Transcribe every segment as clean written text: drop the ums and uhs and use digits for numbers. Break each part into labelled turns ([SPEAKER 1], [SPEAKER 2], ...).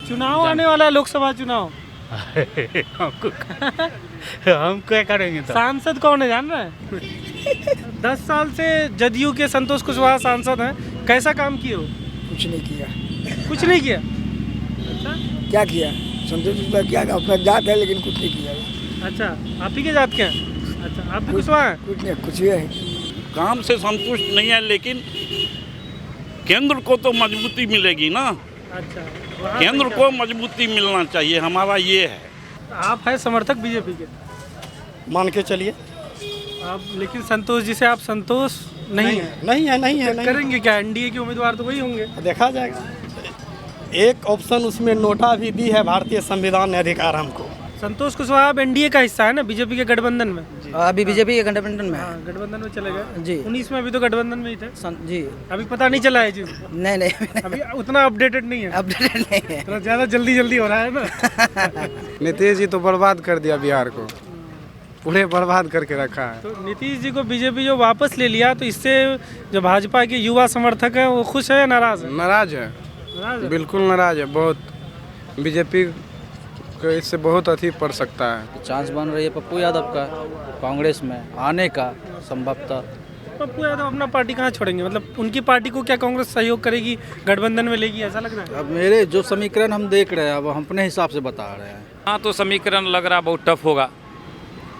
[SPEAKER 1] चुनाव आने वाला है, लोकसभा चुनाव।
[SPEAKER 2] हमको हम क्या करेंगे तो?
[SPEAKER 1] सांसद कौन है जान रहे हैं? 10 साल से जदयू के संतोष कुशवाहा सांसद हैं, कैसा काम किए हो?
[SPEAKER 3] कुछ नहीं किया।
[SPEAKER 1] कुछ नहीं किया।
[SPEAKER 3] क्या किया? संतोष कुशवाहा क्या अपना जात है, लेकिन कुछ नहीं किया।
[SPEAKER 1] अच्छा, आप ही के जात के हैं? अच्छा, आप भी कुशवाहा हैं?
[SPEAKER 3] कुछ नहीं, कुछ भी है।
[SPEAKER 4] काम से संतुष्ट नहीं है, लेकिन केंद्र को तो मजबूती मिलेगी ना।
[SPEAKER 1] अच्छा, वहाँ
[SPEAKER 4] केंद्र
[SPEAKER 1] पे
[SPEAKER 4] को मजबूती मिलना चाहिए, हमारा ये है।
[SPEAKER 1] क्या? आप है समर्थक बीजेपी के?
[SPEAKER 3] मान के चलिए।
[SPEAKER 1] आप लेकिन संतोष जी से आप संतोष नहीं है?
[SPEAKER 3] नहीं है।
[SPEAKER 1] करेंगे क्या? एनडीए के उम्मीदवार तो वही होंगे।
[SPEAKER 3] देखा जाएगा। एक ऑप्शन उसमें नोटा भी दी है, भारतीय संविधान ने अधिकार हमको।
[SPEAKER 1] संतोष कुशवाहा अब एनडीए का हिस्सा है ना, बीजेपी के गठबंधन में।
[SPEAKER 5] अभी बीजेपी के गठबंधन में है।
[SPEAKER 1] हाँ, गठबंधन में चले गए
[SPEAKER 5] जी।
[SPEAKER 1] 19 में अभी तो गठबंधन में ही थे।
[SPEAKER 5] जी
[SPEAKER 1] अभी पता नहीं चला है जी,
[SPEAKER 5] नहीं
[SPEAKER 1] अभी उतना अपडेटेड नहीं है,
[SPEAKER 5] अपडेट नहीं है।
[SPEAKER 1] थोड़ा ज़्यादा जल्दी हो रहा है ना।
[SPEAKER 6] नीतीश जी तो बर्बाद कर दिया बिहार को, पूरे बर्बाद करके रखा है।
[SPEAKER 1] तो नीतीश जी को बीजेपी जो वापस ले लिया, तो इससे जो भाजपा के युवा समर्थक हैं वो खुश है या नाराज है?
[SPEAKER 6] नाराज है,
[SPEAKER 1] नाराज है।
[SPEAKER 6] बिल्कुल नाराज है। बहुत बीजेपी को इससे बहुत अति पड़ सकता है।
[SPEAKER 5] चांस बन रही है पप्पू यादव का कांग्रेस में आने का संभवतः।
[SPEAKER 1] पप्पू यादव अपना पार्टी कहाँ छोड़ेंगे? मतलब उनकी पार्टी को क्या कांग्रेस सहयोग करेगी, गठबंधन में लेगी, ऐसा लग रहा है?
[SPEAKER 5] अब मेरे जो समीकरण हम देख रहे हैं, अब हम अपने हिसाब से बता रहे हैं।
[SPEAKER 7] हाँ, तो समीकरण लग रहा बहुत टफ होगा।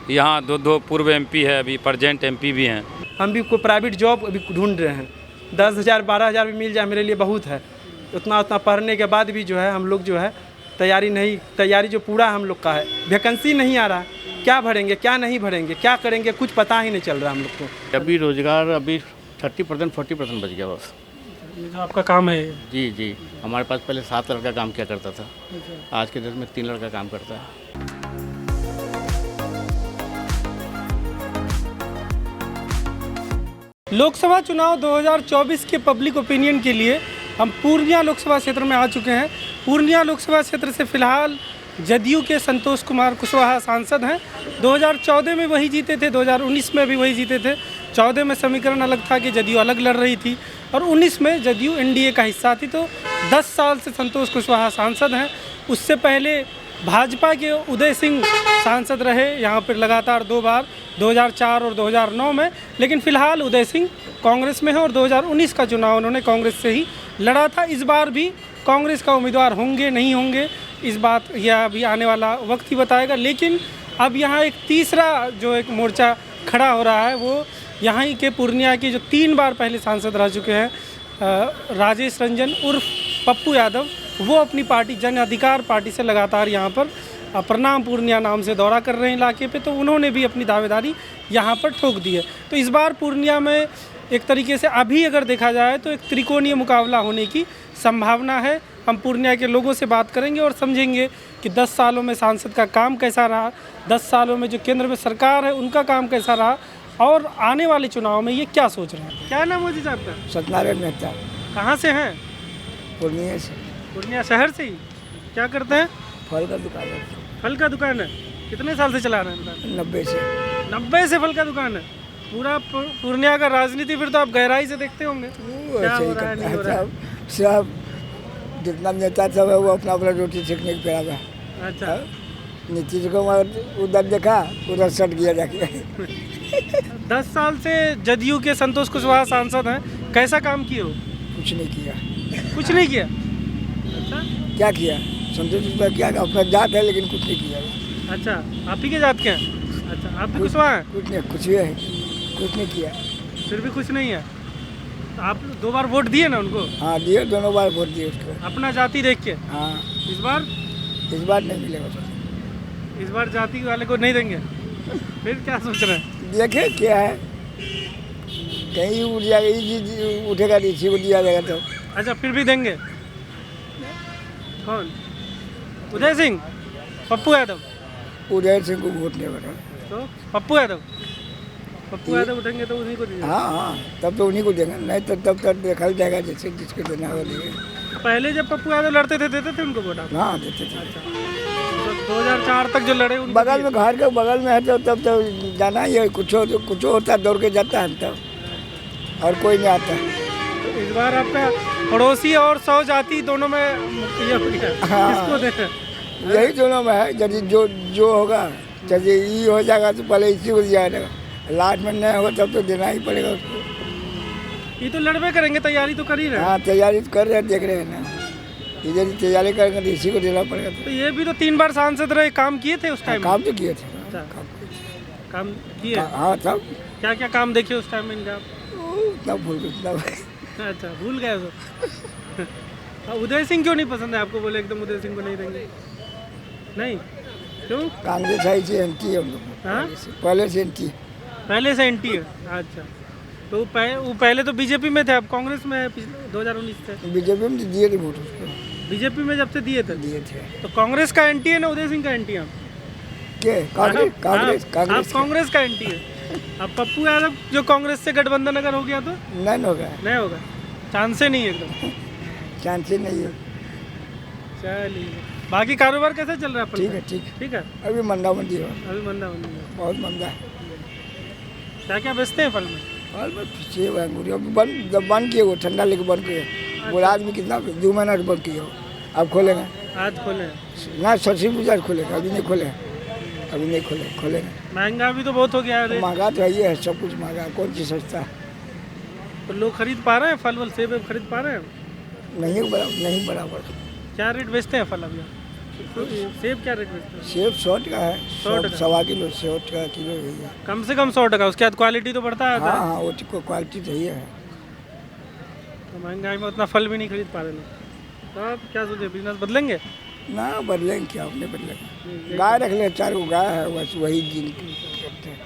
[SPEAKER 7] यहाँ दो पूर्व एमपी है, अभी प्रेजेंट एमपी भी हैं।
[SPEAKER 8] हम भी कोई प्राइवेट जॉब अभी ढूंढ रहे हैं। 10,000 12,000 भी मिल जाए मेरे लिए बहुत है। उतना पढ़ने के बाद भी जो है हम लोग जो है तैयारी जो पूरा हम लोग का है, वैकेंसी नहीं आ रहा। क्या भरेंगे, क्या नहीं भरेंगे, क्या करेंगे, कुछ पता ही नहीं चल रहा हम लोग को।
[SPEAKER 2] अभी रोजगार अभी 30% 40% बच गया बस।
[SPEAKER 1] ये जो आपका काम है।
[SPEAKER 2] जी हमारे पास पहले 7 लड़का काम किया करता था, आज के दिन में 3 लड़का काम करता है।
[SPEAKER 1] लोकसभा चुनाव 2024 के पब्लिक ओपिनियन के लिए हम पूर्णिया लोकसभा क्षेत्र में आ चुके हैं। पूर्णिया लोकसभा क्षेत्र से फिलहाल जदयू के संतोष कुमार कुशवाहा सांसद हैं। 2014 में वही जीते थे, 2019 में भी वही जीते थे। 14 में समीकरण अलग था कि जदयू अलग लड़ रही थी, और 19 में जदयू एनडीए का हिस्सा थी। तो 10 साल से संतोष कुशवाहा सांसद हैं। उससे पहले भाजपा के उदय सिंह सांसद रहे यहाँ पर लगातार 2 बार, 2004 और 2009 में। लेकिन फिलहाल उदय सिंह कांग्रेस में है और 2019 का चुनाव उन्होंने कांग्रेस से ही लड़ा था। इस बार भी कांग्रेस का उम्मीदवार होंगे नहीं होंगे, इस बात यह अभी आने वाला वक्त ही बताएगा। लेकिन अब यहाँ एक तीसरा जो एक मोर्चा खड़ा हो रहा है, वो यहाँ ही के पूर्णिया के जो 3 बार पहले सांसद रह चुके हैं, राजेश रंजन उर्फ पप्पू यादव, वो अपनी पार्टी जन अधिकार पार्टी से लगातार यहाँ पर प्रणाम पूर्णिया नाम से दौरा कर रहे हैं इलाके पे। तो उन्होंने भी अपनी दावेदारी यहाँ पर ठोक दी है। तो इस बार पूर्णिया में एक तरीके से अभी अगर देखा जाए तो एक त्रिकोणीय मुकाबला होने की संभावना है। हम पूर्णिया के लोगों से बात करेंगे और समझेंगे कि 10 सालों में सांसद का काम कैसा रहा, 10 सालों में जो केंद्र में सरकार है उनका काम कैसा रहा, और आने वाले चुनाव में ये क्या सोच रहे हैं। क्या नाम मोदी साहब का?
[SPEAKER 3] सत्यनारायण मेहता।
[SPEAKER 1] कहाँ से हैं?
[SPEAKER 3] पूर्णिया से।
[SPEAKER 1] पूर्णिया शहर से ही। क्या करते हैं?
[SPEAKER 3] फल का दुकान है।
[SPEAKER 1] फल का दुकान है। कितने साल से चला रहे हैं दुकान?
[SPEAKER 3] 90 से।
[SPEAKER 1] 90 से फल का दुकान है। पूरा पूर्णिया का राजनीति फिर तो आप गहराई से देखते होंगे, क्या हो रहा है नहीं हो रहा है।
[SPEAKER 3] सब जितना नेता सब है वो अपना अपना रोटी सीखने के पेड़ा है।
[SPEAKER 1] अच्छा,
[SPEAKER 3] नीतीश को उधर देखा, उधर सट गया जाके।
[SPEAKER 1] 10 साल से जदयू के संतोष कुशवाहा सांसद हैं, कैसा काम किए हो?
[SPEAKER 3] कुछ नहीं किया।
[SPEAKER 1] कुछ नहीं किया। अच्छा,
[SPEAKER 3] क्या किया? संतोष कुशवाहा क्या अपना जात है, लेकिन कुछ नहीं किया।
[SPEAKER 1] अच्छा, आप ही के जात के हैं? अच्छा, आप भी कुशवाहा हैं?
[SPEAKER 3] कुछ नहीं, कुछ भी है, कुछ नहीं किया।
[SPEAKER 1] फिर भी कुछ नहीं है। तो आप 2 बार वोट दिए ना उनको?
[SPEAKER 3] हाँ दिए, दोनों बार वोट दिए उसको।
[SPEAKER 1] अपना जाति देख के?
[SPEAKER 3] हाँ।
[SPEAKER 1] इस बार
[SPEAKER 3] नहीं मिलेगा।
[SPEAKER 1] इस बार जाति वाले को नहीं देंगे। फिर क्या सोच रहे हैं?
[SPEAKER 3] देखे क्या है, कहीं उठ जाएगा, उठेगा नीचे को दिया जाएगा तो।
[SPEAKER 1] अच्छा, फिर भी देंगे। कौन? उदय सिंह, पप्पू यादव?
[SPEAKER 3] उदय सिंह को वोट नहीं बना
[SPEAKER 1] तो पप्पू यादव उठेंगे तो उन्हीं को दीजिए।
[SPEAKER 3] हाँ, तब तो उन्हीं को देंगे, नहीं तो तब तक देखा जाएगा जैसे जिसको देना हो देंगे।
[SPEAKER 1] पहले जब पप्पू यादव लड़ते थे देते थे उनको वोट आप?
[SPEAKER 3] हाँ देते थे।
[SPEAKER 1] अच्छा, तो 2004 तक जो लड़े उनको
[SPEAKER 3] बगल में, घर के बगल में है तो तब तो जाना ही है। कुछ होता है दौड़ के जाता है तब, और कोई नहीं आता।
[SPEAKER 1] तो इस इस बार आपका पड़ोसी और 100 जाति दोनों में ये हो गया, किसको देना?
[SPEAKER 9] यही दोनों में है। यदि जो होगा, यदि ये हो जाएगा तो पहले इसी को दिया जाएगा, लास्ट में नहीं होगा तब तो देना ही पड़ेगा उसको।
[SPEAKER 1] ये तो लड़बे करेंगे, तैयारी तो कर ही रहे हैं।
[SPEAKER 9] हाँ, तैयारी तो कर रहे हैं, देख रहे हैं ना। ये यदि तैयारी करेंगे तो इसी को देना पड़ेगा।
[SPEAKER 1] तो ये भी तो 3 बार सांसद रहे, काम किए थे उस टाइम?
[SPEAKER 9] काम तो किए थे,
[SPEAKER 1] काम किए?
[SPEAKER 9] हाँ तब
[SPEAKER 1] क्या क्या काम देखे उस टाइम में इनका?
[SPEAKER 9] उतना भूल उतना
[SPEAKER 1] अच्छा, भूल गए तो। उदय सिंह क्यों नहीं पसंद है आपको? बोले एकदम उदय सिंह को नहीं देंगे, नहीं क्यों?
[SPEAKER 9] कांग्रेस आई थी, एंटी है हम लोग।
[SPEAKER 1] हाँ,
[SPEAKER 9] पहले से एंटी,
[SPEAKER 1] पहले से एंटी है। अच्छा, तो वो पहले तो बीजेपी में थे, अब कांग्रेस में है 2019 से।
[SPEAKER 9] बीजेपी में दिए थे वोट उसको,
[SPEAKER 1] बीजेपी में जब से दिए थे
[SPEAKER 9] दिए
[SPEAKER 1] तो कांग्रेस का एंटी है ना उदय सिंह का एंटी है?
[SPEAKER 9] कांग्रेस
[SPEAKER 1] कांग्रेस का एंटी है। अब पप्पू यादव जो कांग्रेस से गठबंधन अगर हो गया तो
[SPEAKER 9] नहीं होगा,
[SPEAKER 1] नहीं होगा, चांस ही नहीं है एकदम,
[SPEAKER 9] चांस ही नहीं है।
[SPEAKER 1] चलिए, बाकी कारोबार कैसे चल रहा है?
[SPEAKER 9] ठीक है, ठीक है,
[SPEAKER 1] ठीक है।
[SPEAKER 9] अभी मंदा मंदी है,
[SPEAKER 1] अभी मंदा मंदी है,
[SPEAKER 9] बहुत मंदा है।
[SPEAKER 1] क्या क्या बेचते हैं फल में?
[SPEAKER 9] फल में सेब है, अंगूर है। बंद जब बंद किए वो ठंडा लेके बंद किए, वो आज भी कितना 2 महीना बंद किए हो। अब खोलेंगे,
[SPEAKER 1] आज खोले
[SPEAKER 9] ना सरस्वती पूजा खोलेंगे, अभी नहीं खोले, अभी नहीं खोलेंगे।
[SPEAKER 1] महंगा भी तो बहुत हो गया है,
[SPEAKER 9] महंगा तो है, सब कुछ महंगा, कौन चीज़ सस्ता है?
[SPEAKER 1] तो लोग खरीद पा रहे हैं फल वल, सेब खरीद पा रहे हैं?
[SPEAKER 9] नहीं बराबर।
[SPEAKER 1] क्या रेट बेचते हैं फल अभी? सेब क्या रेट बेचते हैं?
[SPEAKER 9] सेब 100 का है,
[SPEAKER 1] 100 टका,
[SPEAKER 9] 1.25 किलो, 100 का किलो है।
[SPEAKER 1] कम से कम 100 टका, उसके बाद क्वालिटी तो बढ़ता है।
[SPEAKER 9] हाँ, वो तो क्वालिटी तो है।
[SPEAKER 1] तो महंगाई में उतना फल भी नहीं खरीद पा रहे लोग, तो आप क्या सोचे, बिजनेस बदलेंगे?
[SPEAKER 9] ना बदलेंगे, क्या अपने बदलेंगे। गाय रख ले, 4 गो गाय है, बस वही दिन करते हैं।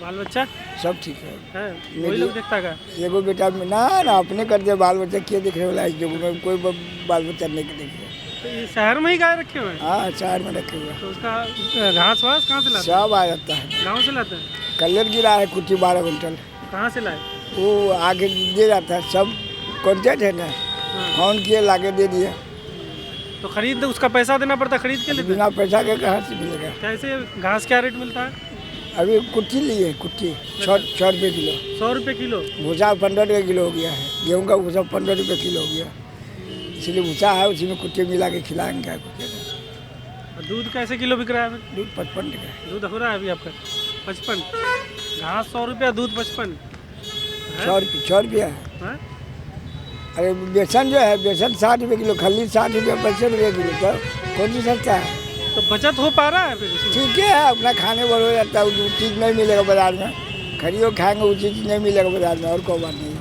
[SPEAKER 1] बाल बच्चा
[SPEAKER 9] सब ठीक है।
[SPEAKER 1] वही लोग देखता का?
[SPEAKER 9] एगो बेटा में ना अपने कर दे, बाल बच्चा क्या दिख रहे वाला है, जो में कोई बाल बच्चा नहीं देख रहे।
[SPEAKER 1] तो ये शहर में ही गाय रखे हुए हैं?
[SPEAKER 9] हाँ, शहर में रखे हुए।
[SPEAKER 1] तो उसका घास वास कहाँ से लाते हैं?
[SPEAKER 9] सब आ जाता है,
[SPEAKER 1] गाँव से लाते हैं?
[SPEAKER 9] कलर गिरा है कुटी 12 क्विंटल,
[SPEAKER 1] कहाँ से लाए?
[SPEAKER 9] वो आगे दे जाता है, सब कॉन्टेक्ट है ना, फोन किए लाके दे दिया।
[SPEAKER 1] तो खरीद उसका पैसा देना पड़ता, खरीद के लेते?
[SPEAKER 9] बिना पैसा के कहाँ से मिलेगा?
[SPEAKER 1] कैसे घास क्या रेट मिलता है?
[SPEAKER 9] अभी कुट्टी ली है, कुट्टी 100 रुपये किलो।
[SPEAKER 1] 100 रुपये किलो?
[SPEAKER 9] भूसा 15 रुपये किलो हो गया है, गेहूँ का भूसा 15 रुपये किलो हो गया, इसलिए भूसा है, उसी में कुट्टी मिला के खिलाएंगे। क्या कुछ
[SPEAKER 1] दूध कैसे किलो बिक रहा है?
[SPEAKER 9] दूध 55 टका।
[SPEAKER 1] दूध हो रहा है अभी आपका 55? घास 100 रुपया, दूध 55?
[SPEAKER 9] 100 रुपया है।
[SPEAKER 1] हाँ?
[SPEAKER 9] अरे बेसन जो है, बेसन 60 रुपये किलो, खल्ली 60 रुपये 65 रुपये किलो, तो कौन सी सस्ता है?
[SPEAKER 1] तो बचत हो पा रहा है फिर उसमें?
[SPEAKER 9] ठीक है, अपना खाने पर हो जाता है, वो चीज़ नहीं मिलेगा बाजार में, खरीदो खाएंगे वो चीज़ नहीं मिलेगा बाजार में, और कोई बात नहीं।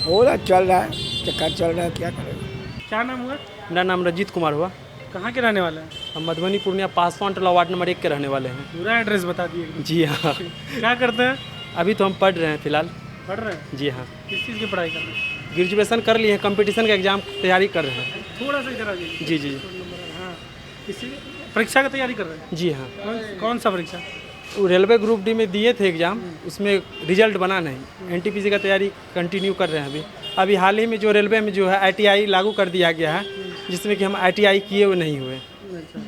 [SPEAKER 9] हो रहा, चल रहा है, चक्कर चल रहा है, क्या करेगा।
[SPEAKER 1] क्या नाम हुआ?
[SPEAKER 8] मेरा नाम रंजीत कुमार हुआ।
[SPEAKER 1] कहाँ के रहने वाले हैं?
[SPEAKER 8] हम मधुबनी पूर्णिया पासवान टोला वार्ड नंबर 1 के रहने वाले हैं।
[SPEAKER 1] पूरा एड्रेस बता दिए।
[SPEAKER 8] जी हाँ।
[SPEAKER 1] क्या करते हैं?
[SPEAKER 8] अभी तो हम पढ़ रहे हैं फिलहाल।
[SPEAKER 1] पढ़ रहे हैं?
[SPEAKER 8] जी हाँ।
[SPEAKER 1] किस चीज़ की पढ़ाई कर रहे हैं?
[SPEAKER 8] ग्रेजुएशन कर लिए हैं, कंपटीशन का एग्जाम तैयारी कर रहे हैं।
[SPEAKER 1] थोड़ा सा इधर आ जाइए।
[SPEAKER 8] जी जी।
[SPEAKER 1] हाँ, किसी परीक्षा की तैयारी कर रहे हैं?
[SPEAKER 8] जी हाँ।
[SPEAKER 1] कौन सा परीक्षा?
[SPEAKER 8] वो रेलवे ग्रुप डी में दिए थे एग्ज़ाम, उसमें रिजल्ट बना नहीं, एनटीपीसी का तैयारी कंटिन्यू कर रहे हैं। अभी हाल ही में जो रेलवे में जो है ITI लागू कर दिया गया है, जिसमें कि हम ITI किए हुए नहीं हुए।
[SPEAKER 1] अच्छा,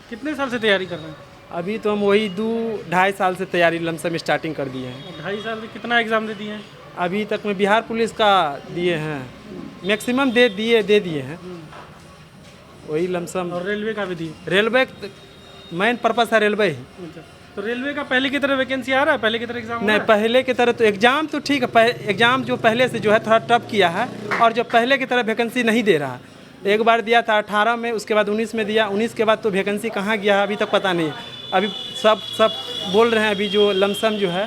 [SPEAKER 1] कितने साल से तैयारी कर रहे हैं?
[SPEAKER 8] अभी तो हम वही 2-2.5 साल से तैयारी लमसम स्टार्टिंग कर दिए हैं।
[SPEAKER 1] 2.5 साल में कितना एग्ज़ाम दे दिए हैं?
[SPEAKER 8] अभी तक में बिहार पुलिस का दिए हैं, मैक्सिमम दे दिए हैं, वही लमसम।
[SPEAKER 1] और रेलवे का भी दिए?
[SPEAKER 8] रेलवे मेन पर्पस है रेलवे ही।
[SPEAKER 1] अच्छा, तो रेलवे का पहले की तरह वैकेंसी आ रहा है? पहले की तरह एग्जाम
[SPEAKER 8] नहीं, पहले की तरह तो एग्ज़ाम तो ठीक है, एग्ज़ाम जो पहले से जो है थोड़ा टफ किया है, और जो पहले की तरह वैकेंसी नहीं दे रहा है। एक बार दिया था 18 में, उसके बाद 19 में दिया, 19 के बाद तो वैकेंसी कहाँ गया है अभी तक पता नहीं है। अभी सब बोल रहे हैं, अभी जो लमसम जो है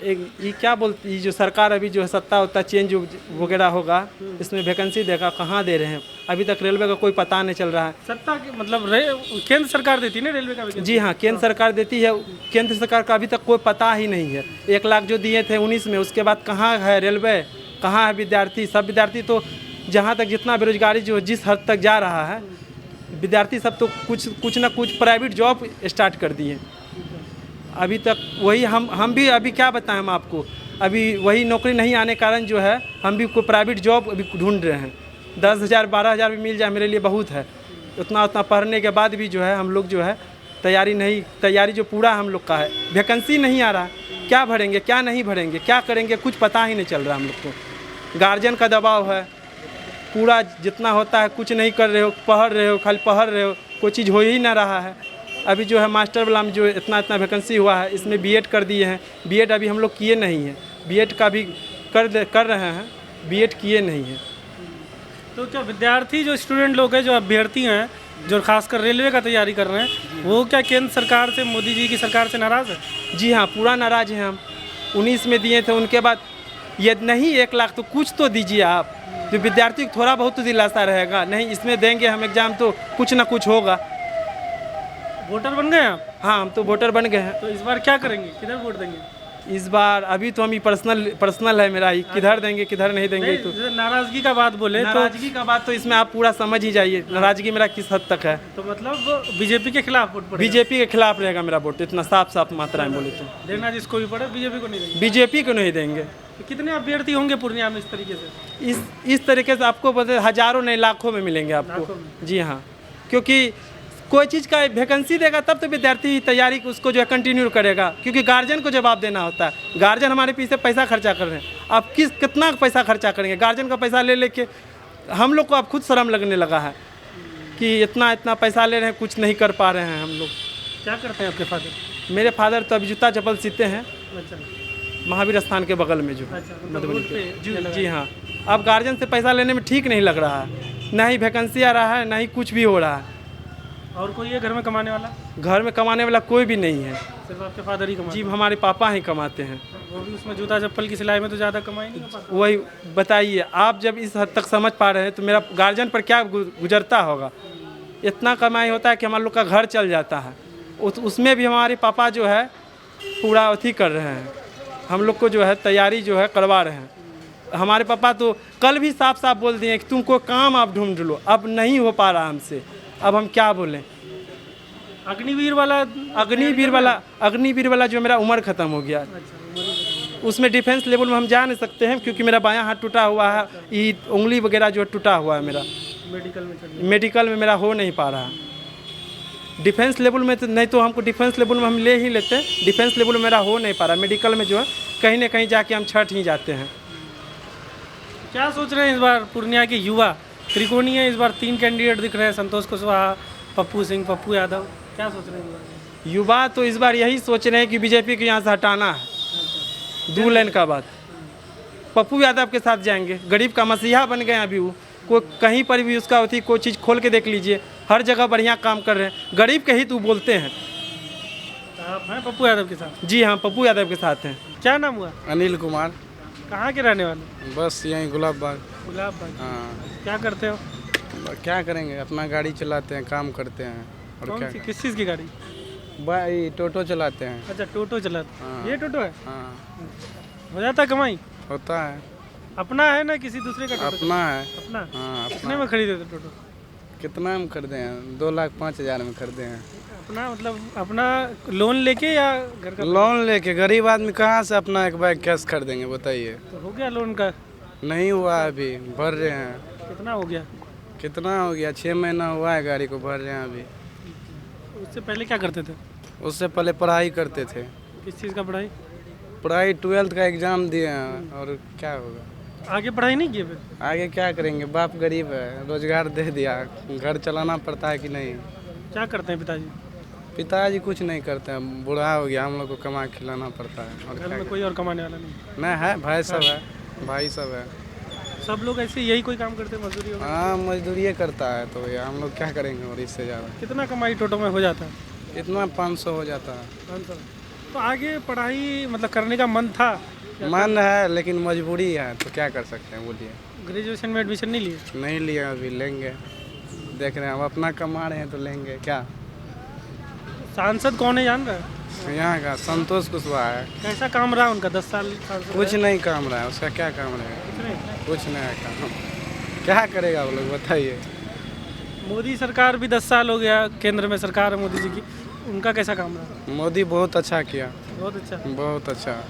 [SPEAKER 8] एक ये क्या बोलती, जो सरकार अभी जो है सत्ता उत्ता चेंज वगैरह होगा, इसमें वैकेंसी देगा, कहाँ दे रहे हैं अभी तक रेलवे का कोई पता नहीं चल रहा है।
[SPEAKER 1] सत्ता के मतलब केंद्र सरकार देती है ना रेलवे का वैकेंसी?
[SPEAKER 8] जी हाँ, केंद्र सरकार देती है, केंद्र सरकार का अभी तक कोई पता ही नहीं है। 1 लाख जो दिए थे 19 में, उसके बाद कहाँ है रेलवे, कहाँ है विद्यार्थी? सब विद्यार्थी तो जहाँ तक जितना बेरोजगारी जो जिस हद तक जा रहा है, विद्यार्थी सब तो कुछ ना कुछ प्राइवेट जॉब स्टार्ट कर दिए। अभी तक वही हम भी अभी क्या बताएं हम आपको, अभी वही नौकरी नहीं आने कारण जो है हम भी कोई प्राइवेट जॉब अभी ढूंढ रहे हैं। 10,000 12,000 भी मिल जाए मेरे लिए बहुत है। उतना पढ़ने के बाद भी जो है हम लोग जो है तैयारी जो पूरा हम लोग का है, वैकेंसी नहीं आ रहा। क्या भरेंगे क्या नहीं भरेंगे, क्या करेंगे, कुछ पता ही नहीं चल रहा हम लोग को। गार्जियन का दबाव है पूरा, जितना होता है कुछ नहीं कर रहे हो, पढ़ रहे हो, खाली पढ़ रहे हो, कोई चीज़ हो ही ना रहा है। अभी जो है मास्टर वाला में जो इतना वैकेंसी हुआ है, इसमें बीएड कर दिए हैं। बीएड अभी हम लोग किए नहीं हैं, बीएड का भी कर रहे हैं, बीएड किए नहीं हैं।
[SPEAKER 1] तो क्या विद्यार्थी जो स्टूडेंट लोग हैं, जो अभ्यर्थी हैं, जो खासकर रेलवे का तैयारी कर रहे हैं, वो क्या केंद्र सरकार से, मोदी जी की सरकार से नाराज़ है?
[SPEAKER 8] जी हाँ, पूरा नाराज़ हैं हम। 19 में दिए थे, उनके बाद ये नहीं 1 लाख तो कुछ तो दीजिए आप, जो विद्यार्थी को थोड़ा बहुत तो दिलासा रहेगा। नहीं इसमें देंगे हम एग्ज़ाम तो कुछ ना कुछ होगा।
[SPEAKER 1] वोटर बन गए आप?
[SPEAKER 8] हाँ, हम तो वोटर बन गए हैं।
[SPEAKER 1] तो इस बार क्या करेंगे, किधर वोट देंगे?
[SPEAKER 8] इस बार अभी तो हम ही पर्सनल है मेरा ही, किधर देंगे किधर नहीं देंगे। तो
[SPEAKER 1] जैसे नाराज़गी का बात बोले तो
[SPEAKER 8] नाराज़गी का बात तो इसमें आप पूरा समझ ही जाइए, नाराज़गी मेरा किस हद तक है।
[SPEAKER 1] तो मतलब बीजेपी के खिलाफ वोट पड़ेगा?
[SPEAKER 8] बीजेपी के खिलाफ रहेगा मेरा वोट, इतना साफ मात्रा में बोले तो।
[SPEAKER 1] देना जिसको भी पड़े, बीजेपी को नहीं देंगे?
[SPEAKER 8] बीजेपी को नहीं देंगे।
[SPEAKER 1] तो कितने अभ्यर्थी होंगे पूर्णिया में इस तरीके से?
[SPEAKER 8] इस तरीके से आपको पता, हज़ारों नहीं लाखों में मिलेंगे आपको। जी हाँ, क्योंकि कोई चीज़ का वैकेंसी देगा तब तो विद्यार्थी तैयारी उसको जो है कंटिन्यू करेगा, क्योंकि गार्जियन को जवाब देना होता है। गार्जियन हमारे पीछे पैसा खर्चा कर रहे हैं, आप कितना पैसा खर्चा करेंगे? गार्जियन का पैसा ले लेके हम लोग को अब खुद शर्म लगने लगा है कि इतना पैसा ले रहे हैं, कुछ नहीं कर पा रहे हैं हम लोग।
[SPEAKER 1] क्या करते हैं आपके फादर?
[SPEAKER 8] मेरे फादर तो अभी जूता चप्पल सीते हैं,
[SPEAKER 1] अच्छा,
[SPEAKER 8] महावीर स्थान के बगल में जो
[SPEAKER 1] अच्छा,
[SPEAKER 8] मधुबनी पे। जी हाँ, अब गार्जियन से पैसा लेने में ठीक नहीं लग रहा है, ना ही वैकेंसी आ रहा है, ना ही कुछ भी हो रहा है।
[SPEAKER 1] और कोई है घर में कमाने वाला?
[SPEAKER 8] घर में कमाने वाला कोई भी नहीं है,
[SPEAKER 1] सिर्फ आपके फादर ही कमाते
[SPEAKER 8] जी हमारे पापा ही कमाते हैं।
[SPEAKER 1] वो भी उसमें जूता चप्पल की सिलाई में तो ज़्यादा कमाई नहीं हो पाती।
[SPEAKER 8] वही बताइए, आप जब इस हद तक समझ पा रहे हैं तो मेरा गार्जियन पर क्या गुजरता होगा। इतना कमाई होता है कि हमारे लोग का घर चल जाता है, उसमें भी हमारे पापा जो है पूरा अथी कर रहे हैं, हम लोग को जो है तैयारी जो है करवा रहे हैं। हमारे पापा तो कल भी साफ बोल दिए कि तुमको काम आप ढूंढ लो, अब नहीं हो पा रहा हमसे, अब हम क्या बोलें।
[SPEAKER 1] अग्निवीर
[SPEAKER 8] वाला जो मेरा उम्र ख़त्म हो गया, उसमें डिफेंस लेवल में हम जा नहीं सकते हैं, क्योंकि मेरा बायां हाथ टूटा हुआ है, ये उंगली वगैरह जो है टूटा हुआ है मेरा। मेडिकल में मेरा हो नहीं पा रहा। डिफेंस लेवल में तो नहीं, तो हमको डिफेंस लेवल में हम ले ही लेते हैं, डिफेंस लेवल में मेरा हो नहीं पा रहा। मेडिकल में जो है कहीं ना कहीं जाके हम छट ही जाते हैं।
[SPEAKER 1] क्या सोच रहे हैं इस बार पूर्णिया के युवा? त्रिकोणीय है इस बार, 3 कैंडिडेट दिख रहे हैं, संतोष कुशवाहा, पप्पू सिंह, पप्पू यादव। क्या सोच रहे हैं इस बार?
[SPEAKER 8] युवा तो इस बार यही सोच रहे हैं कि बीजेपी को यहाँ से हटाना है। 2 लाइन का बात, पप्पू यादव के साथ जाएंगे। गरीब का मसीहा बन गए अभी वो, कोई कहीं पर भी उसका होती कोई चीज़ खोल के देख लीजिए, हर जगह बढ़िया काम कर रहे हैं। गरीब के ही तो बोलते हैं।
[SPEAKER 1] आप हैं पप्पू यादव के साथ?
[SPEAKER 8] जी हाँ, पप्पू यादव के साथ हैं।
[SPEAKER 1] क्या नाम हुआ?
[SPEAKER 6] अनिल कुमार।
[SPEAKER 1] कहाँ के रहने वाले?
[SPEAKER 6] बस यहीं गुलाब बाग।
[SPEAKER 1] गुलाब बाग।
[SPEAKER 6] हाँ,
[SPEAKER 1] क्या करते हो?
[SPEAKER 6] क्या करेंगे, अपना गाड़ी चलाते हैं, काम करते हैं। और
[SPEAKER 1] कौन
[SPEAKER 6] क्या,
[SPEAKER 1] सी, किस चीज़ की गाड़ी?
[SPEAKER 6] भाई टोटो चलाते हैं।
[SPEAKER 1] अच्छा, टोटो चलाते।
[SPEAKER 6] हाँ।
[SPEAKER 1] ये टोटो है?
[SPEAKER 6] हाँ,
[SPEAKER 1] हो जाता है कमाई?
[SPEAKER 6] होता है।
[SPEAKER 1] अपना है ना किसी दूसरे का टोटो?
[SPEAKER 6] अपना है।
[SPEAKER 1] अपना।
[SPEAKER 6] हाँ,
[SPEAKER 1] कितने में खरीदे थे टोटो?
[SPEAKER 6] कितना हम खरीदे हैं? 2,05,000 में खरीदे हैं।
[SPEAKER 1] अपना मतलब अपना लोन लेके या घर का?
[SPEAKER 6] लोन लेके। गरीब आदमी कहाँ से अपना एक बाइक कैश खरीदेंगे बताइए।
[SPEAKER 1] तो हो गया लोन का?
[SPEAKER 6] नहीं हुआ, अभी भर रहे हैं।
[SPEAKER 1] कितना हो गया?
[SPEAKER 6] कितना हो गया? 6 महीना हुआ है गाड़ी को, भर रहे हैं अभी।
[SPEAKER 1] उससे पहले क्या करते थे?
[SPEAKER 6] उससे पहले पढ़ाई करते थे।
[SPEAKER 1] किस चीज़ का पढ़ाई?
[SPEAKER 6] पढ़ाई 12th का एग्ज़ाम दिए हैं, और क्या होगा
[SPEAKER 1] आगे पढ़ाई नहीं किए फिर?
[SPEAKER 6] आगे? क्या करेंगे, बाप गरीब है, रोजगार दे दिया, घर चलाना पड़ता है कि नहीं।
[SPEAKER 1] क्या करते हैं पिताजी?
[SPEAKER 6] पिताजी कुछ नहीं करते हैं, बूढ़ा हो गया, हम लोग को कमा के खिलाना पड़ता है। और
[SPEAKER 1] घर
[SPEAKER 6] क्या
[SPEAKER 1] में कोई और कमाने वाला नहीं?
[SPEAKER 6] नहीं है, भाई सब है, भाई सब है।
[SPEAKER 1] सब लोग ऐसे यही कोई काम करते हैं, मजदूरी वगैरह?
[SPEAKER 6] हाँ, मजदूरी करता है, तो ये हम लोग क्या करेंगे और इससे ज़्यादा।
[SPEAKER 1] कितना कमाई टोटो में हो जाता है?
[SPEAKER 6] इतना 500 हो जाता है।
[SPEAKER 1] 500। तो आगे पढ़ाई मतलब करने का मन था?
[SPEAKER 6] मन है, लेकिन मजबूरी है, तो क्या कर सकते हैं बोलिए।
[SPEAKER 1] ग्रेजुएशन में एडमिशन नहीं लिए?
[SPEAKER 6] नहीं लिया, अभी लेंगे, देख रहे हैं, हम अपना कमा रहे हैं तो लेंगे। क्या
[SPEAKER 1] सांसद कौन है जान रहा है?
[SPEAKER 6] यहाँ का संतोष कुशवाहा है।
[SPEAKER 1] कैसा काम रहा उनका 10 साल सांसद
[SPEAKER 6] कुछ नहीं काम रहा है, उसका क्या काम रहेगा? कुछ नहीं है काम, क्या करेगा वो लोग बताइए।
[SPEAKER 1] मोदी सरकार भी 10 साल हो गया, केंद्र में सरकार है मोदी जी की, उनका कैसा काम रहा?
[SPEAKER 6] मोदी बहुत अच्छा किया,
[SPEAKER 1] बहुत अच्छा।
[SPEAKER 6] बहुत अच्छा।